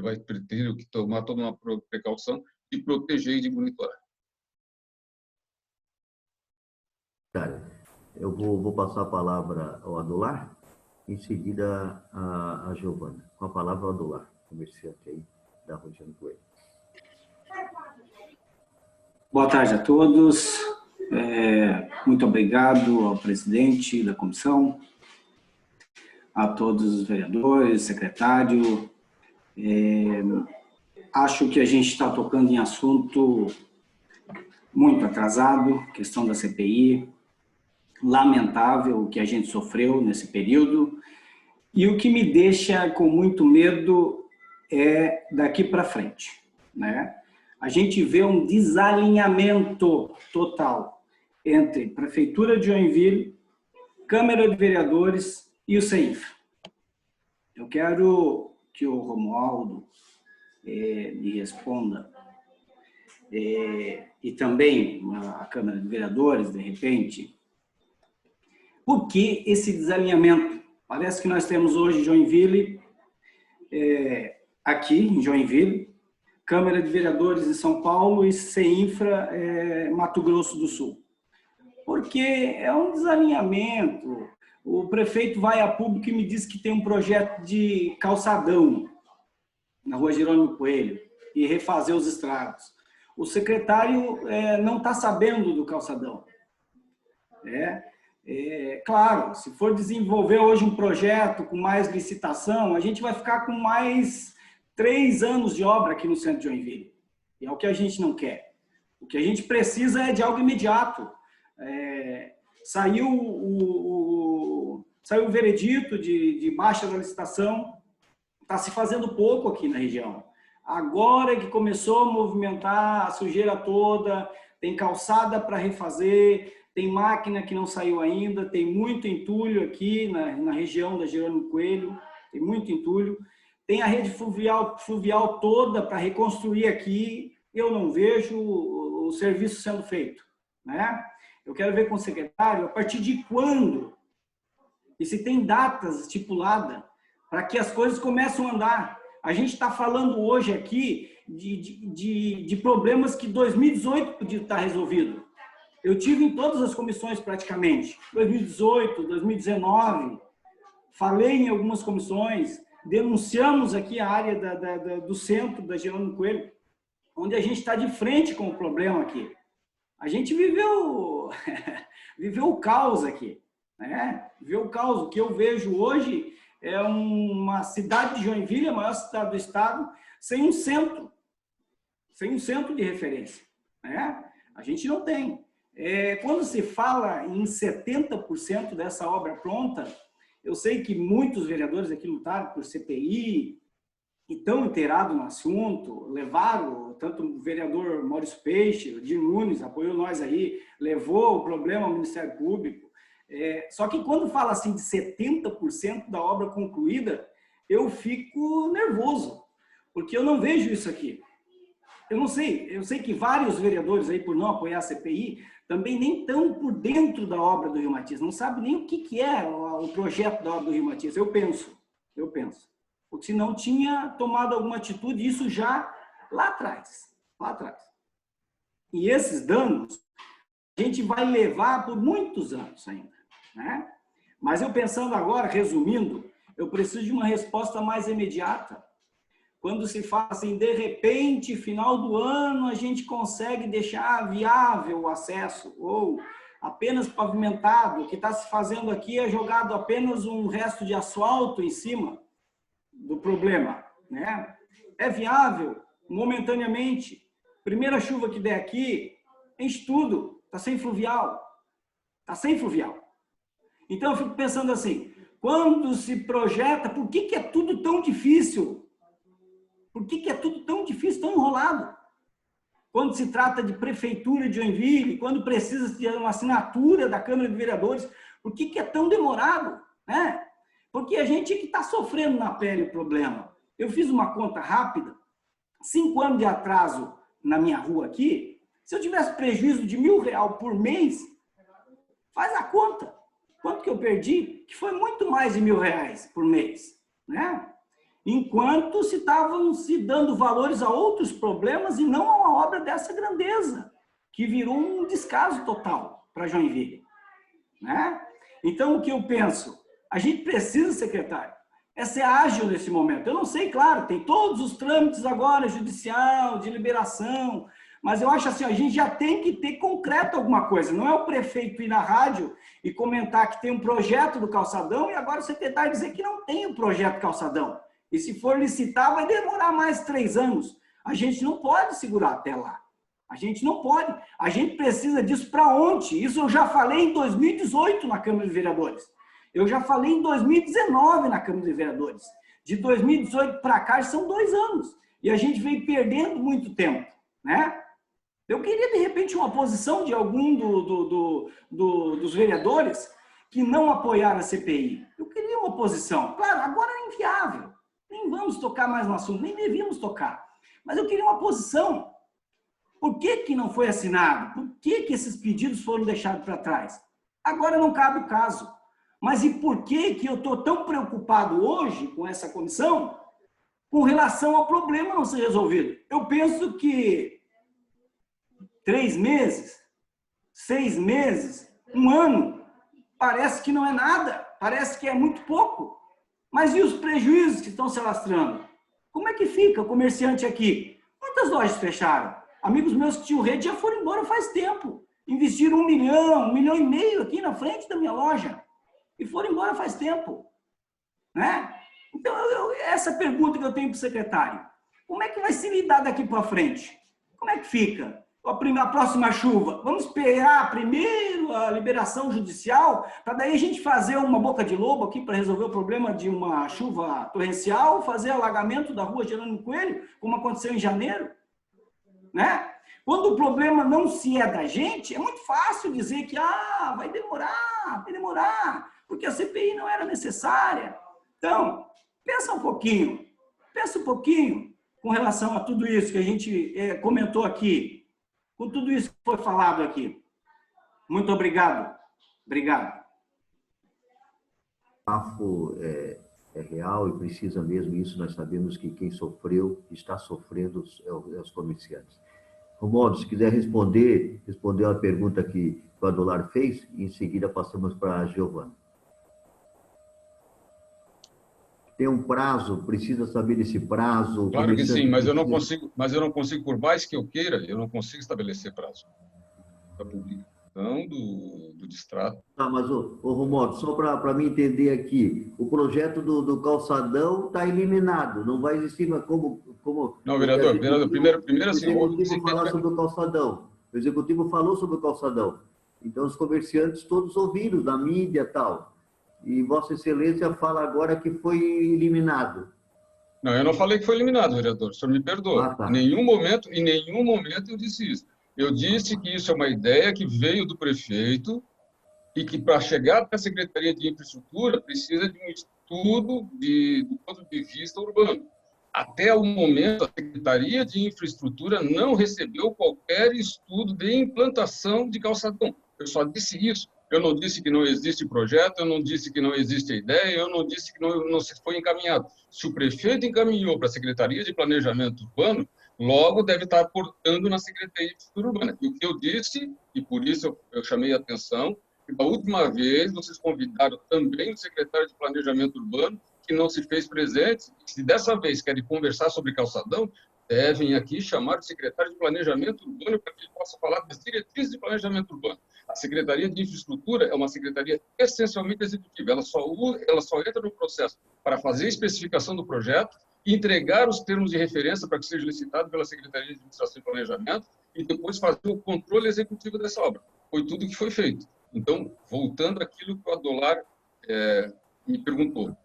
vai ter que tomar toda uma precaução de proteger e de monitorar. Eu vou passar a palavra ao Adolar, em seguida a Giovana. Com a palavra ao Adolar, comerciante aí da Rogério Coelho. Boa tarde a todos. Muito obrigado ao presidente da comissão, a todos os vereadores, secretário. Acho que a gente está tocando em assunto muito atrasado, questão da CPI, lamentável o que a gente sofreu nesse período, e o que me deixa com muito medo é daqui para frente, né? A gente vê um desalinhamento total entre Prefeitura de Joinville, Câmara de Vereadores e o CEINFRA. Eu quero que o Romualdo me responda e também a Câmara de Vereadores, de repente, por que esse desalinhamento? Parece que nós temos hoje Joinville, aqui em Joinville, Câmara de Vereadores em São Paulo e CEINFRA, Mato Grosso do Sul. Porque é um desalinhamento. O prefeito vai a público e me diz que tem um projeto de calçadão na Rua Jerônimo Coelho e refazer os estragos. O secretário não está sabendo do calçadão. Claro, se for desenvolver hoje um projeto com mais licitação, a gente vai ficar com mais 3 anos de obra aqui no centro de Joinville. E é o que a gente não quer. O que a gente precisa é de algo imediato. Saiu o veredito de baixa da licitação, está se fazendo pouco aqui na região. Agora que começou a movimentar a sujeira toda, tem calçada para refazer, tem máquina que não saiu ainda, tem muito entulho aqui na região da Jerônimo Coelho, tem muito entulho. Tem a rede fluvial toda para reconstruir aqui, eu não vejo o serviço sendo feito, né? Eu quero ver com o secretário a partir de quando, e se tem datas estipuladas para que as coisas comecem a andar. A gente está falando hoje aqui de problemas que 2018 podia estar resolvido. Eu tive em todas as comissões praticamente, 2018, 2019, falei em algumas comissões, denunciamos aqui a área do centro da Jerônimo Coelho, onde a gente está de frente com o problema aqui. A gente viveu o caos aqui, né? Viveu o caos. O que eu vejo hoje é uma cidade de Joinville, a maior cidade do estado, sem um centro de referência, né? A gente não tem. Quando se fala em 70% dessa obra pronta, eu sei que muitos vereadores aqui lutaram por CPI e estão inteirados no assunto, levaram, tanto o vereador Maurício Peixe, o Dir Nunes apoiou nós aí, levou o problema ao Ministério Público. Só que quando fala assim de 70% da obra concluída, eu fico nervoso, porque eu não vejo isso aqui. Eu sei que vários vereadores aí, por não apoiar a CPI, também nem estão por dentro da obra do Rio Matias, não sabem nem o que é o projeto da obra do Rio Matias. Eu penso. Porque se não tinha tomado alguma atitude, isso já lá atrás. E esses danos a gente vai levar por muitos anos ainda, né? Mas eu pensando agora, resumindo, eu preciso de uma resposta mais imediata. Quando se fala assim, de repente, final do ano, a gente consegue deixar viável o acesso, ou apenas pavimentado, o que está se fazendo aqui é jogado apenas um resto de asfalto em cima do problema, né? É viável, momentaneamente. Primeira chuva que der aqui, enche tudo, está sem fluvial. Então, eu fico pensando assim, quando se projeta, por que é tudo tão difícil? Por que é tudo tão difícil, tão enrolado? Quando se trata de prefeitura de Joinville, quando precisa de uma assinatura da Câmara de Vereadores, por que é tão demorado, né? Porque a gente que está sofrendo na pele o problema. Eu fiz uma conta rápida, 5 anos de atraso na minha rua aqui, se eu tivesse prejuízo de R$1.000 por mês, faz a conta. Quanto que eu perdi? Que foi muito mais de R$1.000 por mês, né? Enquanto se estavam se dando valores a outros problemas e não a uma obra dessa grandeza, que virou um descaso total para Joinville, né? Então, o que eu penso? A gente precisa, secretário, ser ágil nesse momento. Eu não sei, claro, tem todos os trâmites agora, judicial, de liberação, mas eu acho assim, a gente já tem que ter concreto alguma coisa. Não é o prefeito ir na rádio e comentar que tem um projeto do calçadão e agora o secretário dizer que não tem o projeto do calçadão. E se for licitar, vai demorar mais 3 anos. A gente não pode segurar até lá. A gente não pode. A gente precisa disso para ontem. Isso eu já falei em 2018 na Câmara de Vereadores. Eu já falei em 2019 na Câmara de Vereadores. De 2018 para cá são 2 anos. E a gente vem perdendo muito tempo, né? Eu queria, de repente, uma posição de algum dos vereadores que não apoiaram a CPI. Eu queria uma posição. Claro, agora é inviável. Nem vamos tocar mais no assunto, nem devíamos tocar. Mas eu queria uma posição. Por que não foi assinado? Por que esses pedidos foram deixados para trás? Agora não cabe o caso. Mas e por que eu estou tão preocupado hoje com essa comissão com relação ao problema não ser resolvido? Eu penso que 3 meses, 6 meses, 1 ano, parece que não é nada, parece que é muito pouco. Mas e os prejuízos que estão se alastrando? Como é que fica o comerciante aqui? Quantas lojas fecharam? Amigos meus que tinham rede já foram embora faz tempo. Investiram 1 milhão, 1,5 milhão aqui na frente da minha loja. E foram embora faz tempo. Né? Então, essa pergunta que eu tenho para o secretário. Como é que vai se lidar daqui para frente? Como é que fica? A próxima chuva? Vamos esperar primeiro a liberação judicial, para daí a gente fazer uma boca de lobo aqui para resolver o problema de uma chuva torrencial, fazer alagamento da rua Jerônimo Coelho, como aconteceu em janeiro? Né? Quando o problema não se é da gente, é muito fácil dizer que vai demorar, porque a CPI não era necessária. Então, pensa um pouquinho com relação a tudo isso que a gente comentou aqui, com tudo isso que foi falado aqui. Muito obrigado. Obrigado. O desabafo é real e precisa mesmo isso. Nós sabemos que quem sofreu, está sofrendo, é os comerciantes. Romualdo, se quiser responder a pergunta que o Adolar fez, e em seguida passamos para a Giovana. Tem um prazo, precisa saber esse prazo. Claro que sim, mas eu não consigo, por mais que eu queira, eu não consigo estabelecer prazo da publicação do distrato. Tá, mas, Romualdo, só para mim entender aqui, o projeto do calçadão está eliminado, não vai existir como... Não, vereador, primeiro assim... O Executivo falar sobre o calçadão. O Executivo falou sobre o calçadão. Então, os comerciantes todos ouviram, da mídia e tal. E Vossa Excelência fala agora que foi eliminado. Não, eu não falei que foi eliminado, vereador. O senhor me perdoa. Tá. Em nenhum momento eu disse isso. Eu disse que isso é uma ideia que veio do prefeito e que, para chegar para a Secretaria de Infraestrutura, precisa de um estudo do ponto de vista urbano. Até o momento, a Secretaria de Infraestrutura não recebeu qualquer estudo de implantação de calçadão. Eu só disse isso. Eu não disse que não existe projeto, eu não disse que não existe ideia, eu não disse que não se foi encaminhado. Se o prefeito encaminhou para a Secretaria de Planejamento Urbano, logo deve estar aportando na Secretaria de Infraestrutura Urbana. E o que eu disse, e por isso eu chamei a atenção, que da última vez vocês convidaram também o secretário de Planejamento Urbano, que não se fez presente, e se dessa vez querem conversar sobre calçadão, devem aqui chamar o secretário de Planejamento Urbano para que ele possa falar das diretrizes de planejamento urbano. A Secretaria de Infraestrutura é uma secretaria essencialmente executiva. Ela só entra no processo para fazer a especificação do projeto, entregar os termos de referência para que seja licitado pela Secretaria de Administração e Planejamento e depois fazer o controle executivo dessa obra. Foi tudo que foi feito. Então, voltando àquilo que o Adolar me perguntou.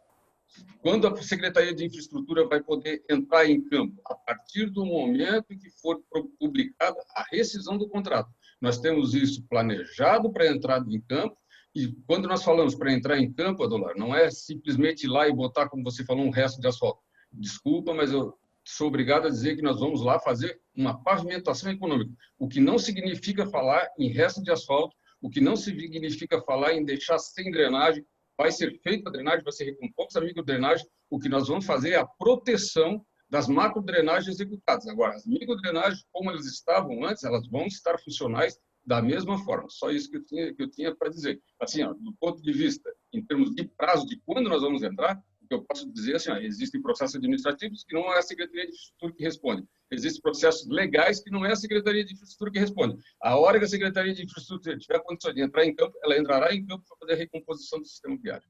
Quando a Secretaria de Infraestrutura vai poder entrar em campo? A partir do momento em que for publicada a rescisão do contrato. Nós temos isso planejado para entrada em campo, e quando nós falamos para entrar em campo, Adolar, não é simplesmente ir lá e botar, como você falou, um resto de asfalto. Desculpa, mas eu sou obrigado a dizer que nós vamos lá fazer uma pavimentação econômica, o que não significa falar em resto de asfalto, o que não significa falar em deixar sem drenagem. Vai ser feita a drenagem, vai ser recomposta a microdrenagem. O que nós vamos fazer é a proteção das macrodrenagens executadas. Agora, as microdrenagens, como elas estavam antes, elas vão estar funcionais da mesma forma. Só isso que eu tinha para dizer. Assim, do ponto de vista, em termos de prazo de quando nós vamos entrar, o que eu posso dizer assim, existem processos administrativos que não é a Secretaria de Infraestrutura que responde. Existem processos legais que não é a Secretaria de Infraestrutura que responde. A hora que a Secretaria de Infraestrutura tiver condições de entrar em campo, ela entrará em campo para fazer a recomposição do sistema viário.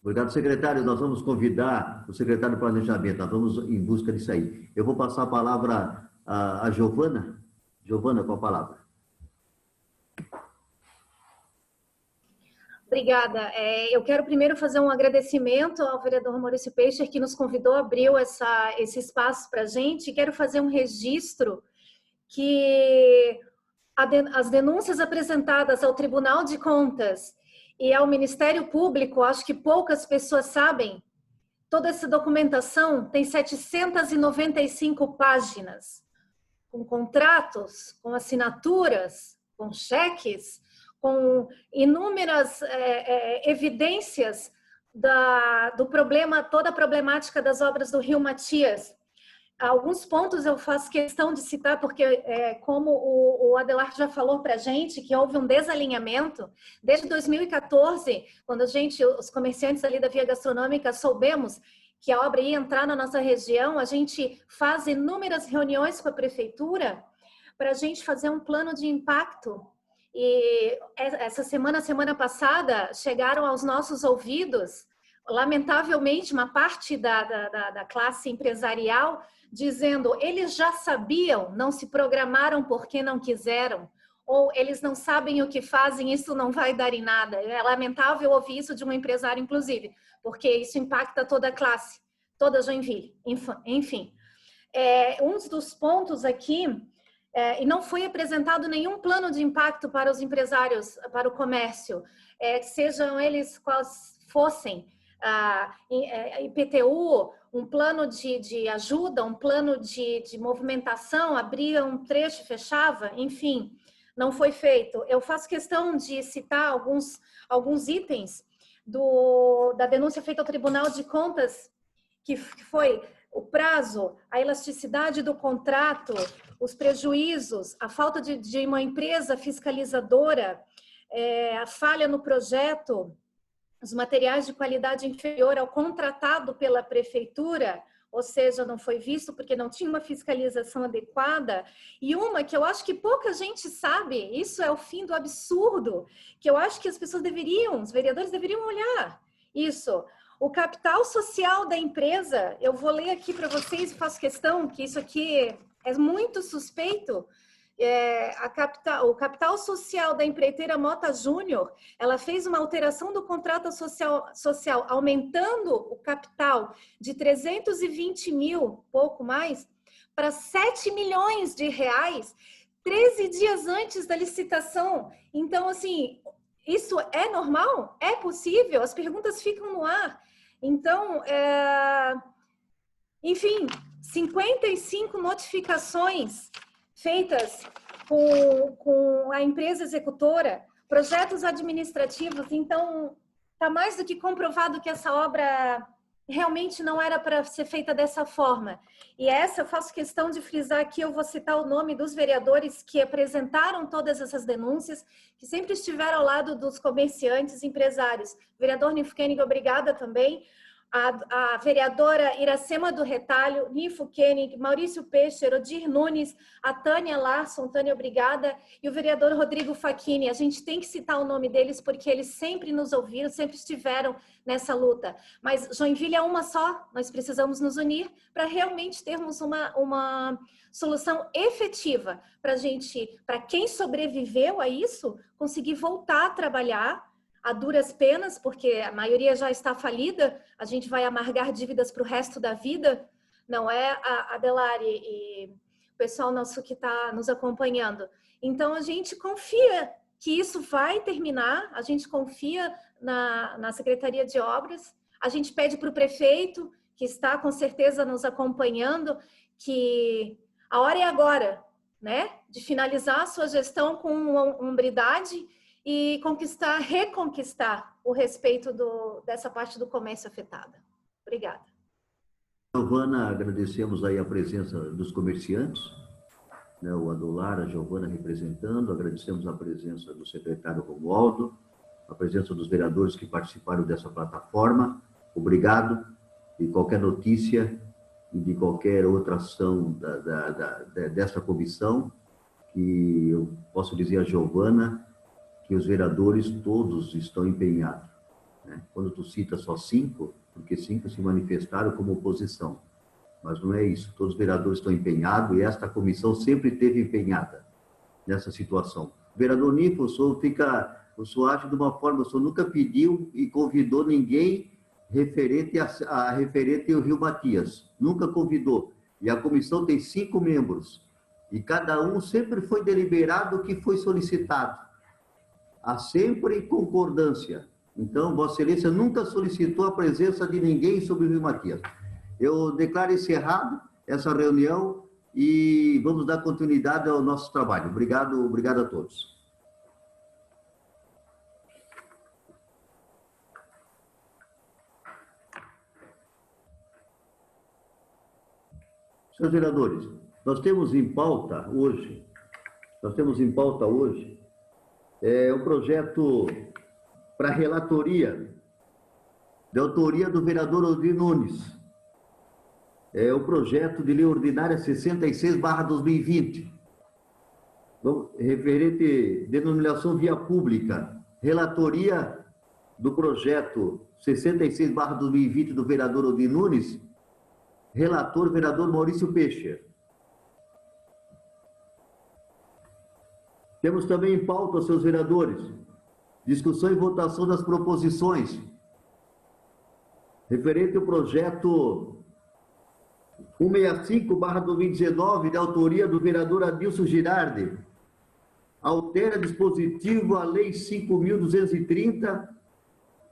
Obrigado, secretário. Nós vamos convidar o secretário de Planejamento. Nós vamos em busca disso aí. Eu vou passar a palavra à Giovana. Giovana, com a palavra. Obrigada. Eu quero primeiro fazer um agradecimento ao vereador Maurício Peixer, que nos convidou, abriu esse espaço para a gente. Quero fazer um registro que as denúncias apresentadas ao Tribunal de Contas e ao Ministério Público, acho que poucas pessoas sabem, toda essa documentação tem 795 páginas, com contratos, com assinaturas, com cheques, com inúmeras evidências do problema, toda a problemática das obras do Rio Matias. Alguns pontos eu faço questão de citar, porque, como o Adelardo já falou para a gente, que houve um desalinhamento. Desde 2014, quando os comerciantes ali da Via Gastronômica, soubemos que a obra ia entrar na nossa região, a gente faz inúmeras reuniões com a prefeitura para a gente fazer um plano de impacto. E semana passada, chegaram aos nossos ouvidos, lamentavelmente, uma parte da classe empresarial dizendo: eles já sabiam, não se programaram porque não quiseram, ou eles não sabem o que fazem, isso não vai dar em nada. É lamentável ouvir isso de um empresário, inclusive, porque isso impacta toda a classe, toda Joinville, enfim. Um dos pontos aqui, e não foi apresentado nenhum plano de impacto para os empresários, para o comércio, sejam eles quais fossem, IPTU, um plano de ajuda, um plano de movimentação, abria um trecho e fechava, enfim, não foi feito. Eu faço questão de citar alguns itens da denúncia feita ao Tribunal de Contas, que foi o prazo, a elasticidade do contrato, os prejuízos, a falta de uma empresa fiscalizadora, a falha no projeto, os materiais de qualidade inferior ao contratado pela prefeitura, ou seja, não foi visto porque não tinha uma fiscalização adequada. E uma que eu acho que pouca gente sabe, isso é o fim do absurdo, que eu acho que as pessoas os vereadores deveriam olhar isso. O capital social da empresa, eu vou ler aqui para vocês e faço questão que isso aqui é muito suspeito. O capital social da empreiteira Mota Júnior, ela fez uma alteração do contrato social, aumentando o capital de 320 mil, pouco mais, para 7 milhões de reais, 13 dias antes da licitação. Então, assim, isso é normal? É possível? As perguntas ficam no ar. Então, enfim, 55 notificações feitas com a empresa executora, projetos administrativos. Então, está mais do que comprovado que essa obra realmente não era para ser feita dessa forma. E eu faço questão de frisar aqui, eu vou citar o nome dos vereadores que apresentaram todas essas denúncias, que sempre estiveram ao lado dos comerciantes, empresários. Vereador Nifo Koenig, obrigada também. A vereadora Iracema do Retalho, Nifo Koenig, Maurício Peixe, Odir Nunes, a Tânia Larson, Tânia, obrigada, e o vereador Rodrigo Facchini. A gente tem que citar o nome deles porque eles sempre nos ouviram, sempre estiveram nessa luta. Mas Joinville é uma só, nós precisamos nos unir para realmente termos uma solução efetiva para quem sobreviveu a isso, conseguir voltar a trabalhar a duras penas, porque a maioria já está falida, a gente vai amargar dívidas para o resto da vida, não é, Adelari e o pessoal nosso que está nos acompanhando. Então, a gente confia que isso vai terminar, a gente confia na Secretaria de Obras, a gente pede para o prefeito, que está com certeza nos acompanhando, que a hora é agora, né, de finalizar a sua gestão com hombridade e reconquistar o respeito dessa parte do comércio afetada. Obrigada. Giovana, agradecemos aí a presença dos comerciantes, né, o Adolar, a Giovana representando, agradecemos a presença do secretário Romualdo, a presença dos vereadores que participaram dessa plataforma. Obrigado. E qualquer notícia e de qualquer outra ação dessa comissão, que eu posso dizer a Giovana que os vereadores todos estão empenhados, né? Quando tu cita só 5, porque 5 se manifestaram como oposição, mas não é isso, todos os vereadores estão empenhados e esta comissão sempre esteve empenhada nessa situação. O vereador Nifo, o senhor age de uma forma, o senhor nunca pediu e convidou ninguém referente ao Rio Matias, nunca convidou, e a comissão tem 5 membros, e cada um sempre foi deliberado o que foi solicitado. Há sempre concordância. Então, Vossa Excelência nunca solicitou a presença de ninguém sobre o Rio Matias. Eu declaro encerrado essa reunião e vamos dar continuidade ao nosso trabalho. Obrigado a todos. Senhores vereadores, nós temos em pauta hoje um projeto para relatoria, de autoria do vereador Odir Nunes. É o projeto de lei ordinária 66/2020, referente denominação via pública, relatoria do projeto 66/2020 do vereador Odir Nunes, relator, vereador Maurício Peixe. Temos também em pauta, seus vereadores, discussão e votação das proposições referente ao projeto 165/2019, de autoria do vereador Adilson Girardi, altera dispositivo à Lei 5.230,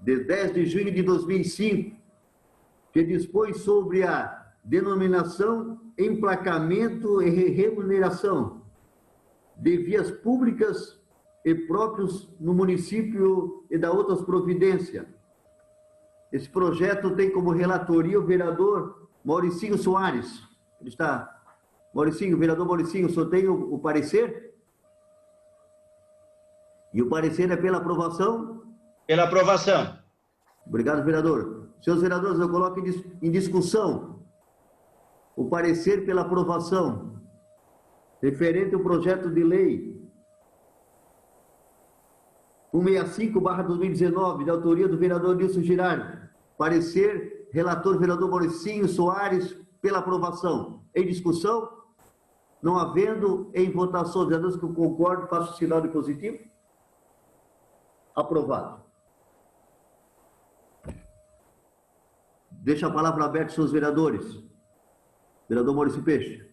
de 10 de junho de 2005, que dispõe sobre a denominação, emplacamento e remuneração de vias públicas e próprios no município e da outras providências. Esse projeto tem como relatoria o vereador Mauricinho Soares. Ele está. Mauricinho, vereador Mauricinho, o senhor tem o parecer? E o parecer é pela aprovação? Pela aprovação. Obrigado, vereador. Senhores vereadores, eu coloco em discussão o parecer pela aprovação referente ao projeto de lei 165/2019, de autoria do vereador Adilson Girardi. Parecer, relator, vereador Mauricinho Soares, pela aprovação. Em discussão? Não havendo, em votação, vereadores que eu concordo, faço o sinal de positivo. Aprovado. Deixa a palavra aberta, seus vereadores. Vereador Maurício Peixe.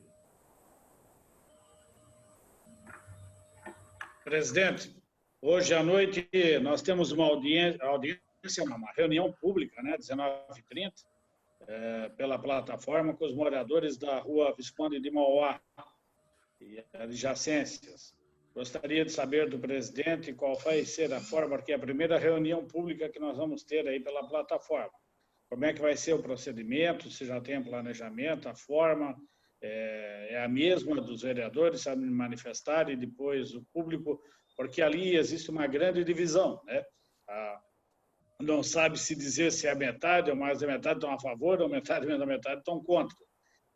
Presidente, hoje à noite nós temos uma uma reunião pública, né, 19h30, pela plataforma com os moradores da rua Visconde de Mauá e adjacências. Gostaria de saber do presidente qual vai ser a forma, porque é a primeira reunião pública que nós vamos ter aí pela plataforma. Como é que vai ser o procedimento, se já tem planejamento, a forma é a mesma dos vereadores a manifestarem e depois o público, porque ali existe uma grande divisão, né? Não sabe se dizer se é metade ou mais da metade estão a favor ou metade menos da metade estão contra.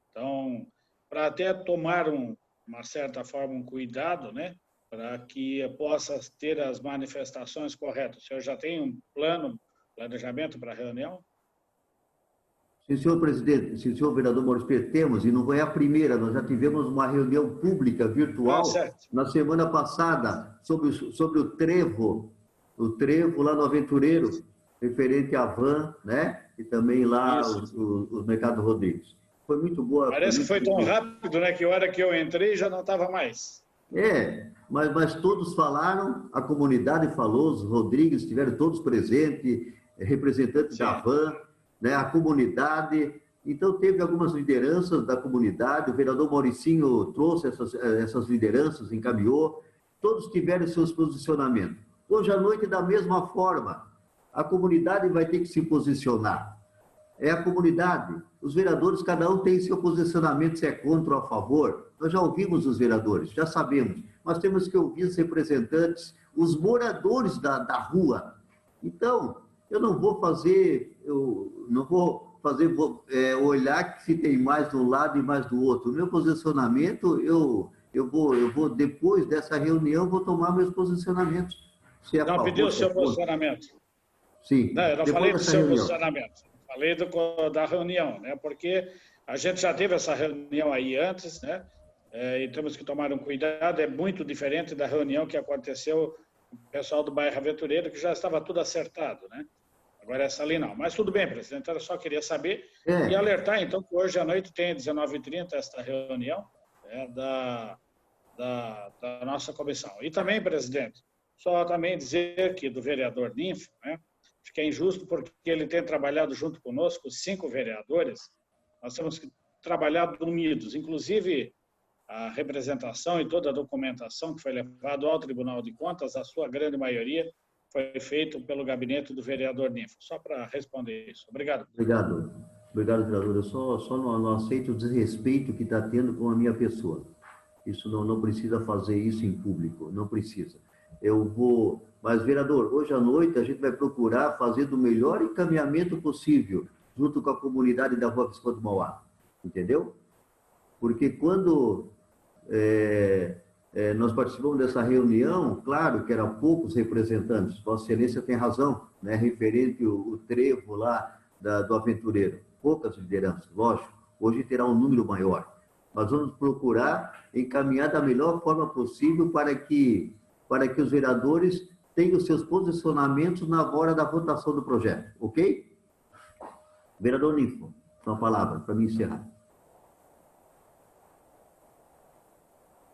Então, para até tomar uma certa forma um cuidado, né? Para que possa ter as manifestações corretas. O senhor já tem um planejamento para a reunião? Sim, senhor presidente, sim, senhor vereador Maurício Peixe, temos, e não foi a primeira, nós já tivemos uma reunião pública virtual na semana passada sobre o trevo lá no Aventureiro, referente à van, né? E também lá o Mercado Rodrigues. Foi muito boa. Parece que foi tão rápido, né? Que a hora que eu entrei já não estava mais. Mas todos falaram, a comunidade falou, os Rodrigues estiveram todos presentes, representantes da van, né, a comunidade. Então, teve algumas lideranças da comunidade, o vereador Mauricinho trouxe essas lideranças, encaminhou, todos tiveram seus posicionamentos. Hoje à noite, da mesma forma, a comunidade vai ter que se posicionar. É a comunidade, os vereadores, cada um tem seu posicionamento, se é contra ou a favor. Nós já ouvimos os vereadores, já sabemos, mas temos que ouvir os representantes, os moradores da rua. Então, eu não vou olhar que se tem mais de um lado e mais do outro. O meu posicionamento, eu vou depois dessa reunião, vou tomar meus posicionamentos. Se é não pediu o seu posicionamento. Sim. Não, eu não falei do seu posicionamento. Falei da reunião, né? Porque a gente já teve essa reunião aí antes, né? E temos que tomar um cuidado. É muito diferente da reunião que aconteceu com o pessoal do bairro Aventureiro, que já estava tudo acertado, né? Agora essa ali não. Mas tudo bem, presidente. Eu só queria saber e alertar, então, que hoje à noite tem 19h30 esta reunião da nossa comissão. E também, presidente, só também dizer que do vereador Ninfo, né? Acho que é injusto porque ele tem trabalhado junto conosco, 5 vereadores, nós temos trabalhado unidos. Inclusive, a representação e toda a documentação que foi levada ao Tribunal de Contas, a sua grande maioria, foi feito pelo gabinete do vereador Ninfo. Só para responder isso. Obrigado. Obrigado. Obrigado, vereador. Eu só não aceito o desrespeito que está tendo com a minha pessoa. Isso não precisa fazer isso em público, não precisa. Eu vou... Mas, vereador, hoje à noite a gente vai procurar fazer do melhor encaminhamento possível, junto com a comunidade da Rua Visconde Mauá. Entendeu? Porque quando nós participamos dessa reunião, claro que eram poucos representantes, Vossa Excelência tem razão, né, referente o trevo lá do aventureiro. Poucas lideranças, lógico, hoje terá um número maior. Mas vamos procurar encaminhar da melhor forma possível para que os vereadores tenham os seus posicionamentos na hora da votação do projeto, ok? Vereador Ninfo, com a palavra, para me encerrar.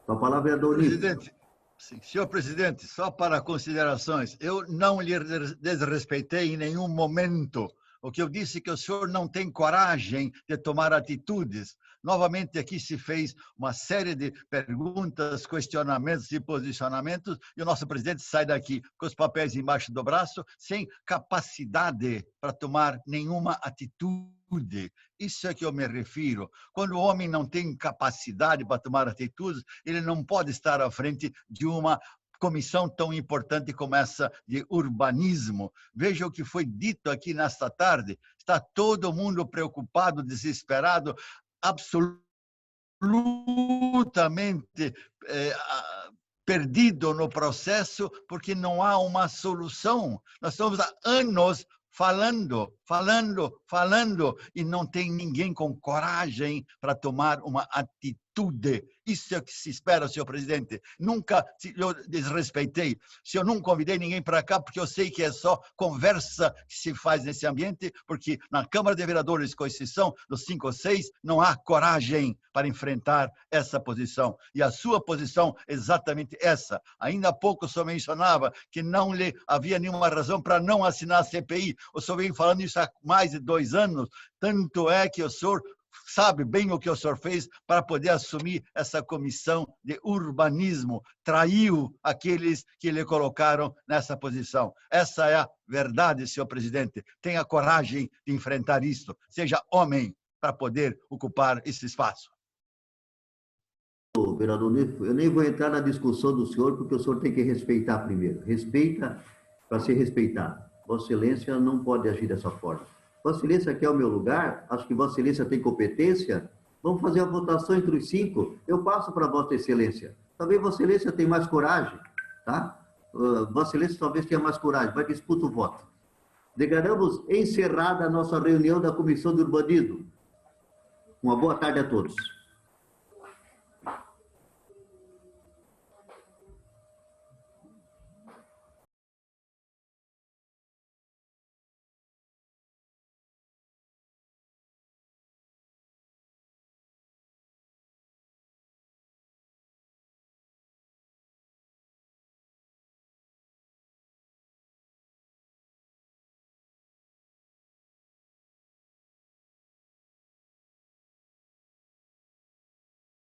Com a palavra, vereador Ninfo. Senhor presidente, só para considerações, eu não lhe desrespeitei em nenhum momento. O que eu disse é que o senhor não tem coragem de tomar atitudes. Novamente aqui se fez uma série de perguntas, questionamentos e posicionamentos, e o nosso presidente sai daqui com os papéis embaixo do braço, sem capacidade para tomar nenhuma atitude. Isso é que eu me refiro. Quando o homem não tem capacidade para tomar atitudes, ele não pode estar à frente de uma comissão tão importante como essa de urbanismo. Veja o que foi dito aqui nesta tarde. Está todo mundo preocupado, desesperado, absolutamente perdido no processo, porque não há uma solução. Nós estamos há anos falando, e não tem ninguém com coragem para tomar uma atitude. Isso é o que se espera, senhor presidente. Nunca eu desrespeitei. Se eu não convidei ninguém para cá, porque eu sei que é só conversa que se faz nesse ambiente, porque na Câmara de Vereadores, com exceção dos 5 ou 6, não há coragem para enfrentar essa posição. E a sua posição é exatamente essa. Ainda há pouco o senhor mencionava que não lhe havia nenhuma razão para não assinar a CPI. O senhor vem falando isso há mais de 2 anos. Tanto é que o senhor sabe bem o que o senhor fez para poder assumir essa comissão de urbanismo. Traiu aqueles que lhe colocaram nessa posição. Essa é a verdade, senhor presidente. Tenha coragem de enfrentar isso. Seja homem para poder ocupar esse espaço. Vereador Ninfo, eu nem vou entrar na discussão do senhor, porque o senhor tem que respeitar primeiro. Respeita para ser respeitado. Vossa Excelência não pode agir dessa forma. Vossa Excelência quer o meu lugar? Acho que Vossa Excelência tem competência. Vamos fazer a votação entre os 5. Eu passo para Vossa Excelência. Talvez Vossa Excelência tenha mais coragem, tá? Vossa Excelência talvez tenha mais coragem, mas disputa o voto. Declaramos encerrada a nossa reunião da Comissão de Urbanismo. Uma boa tarde a todos.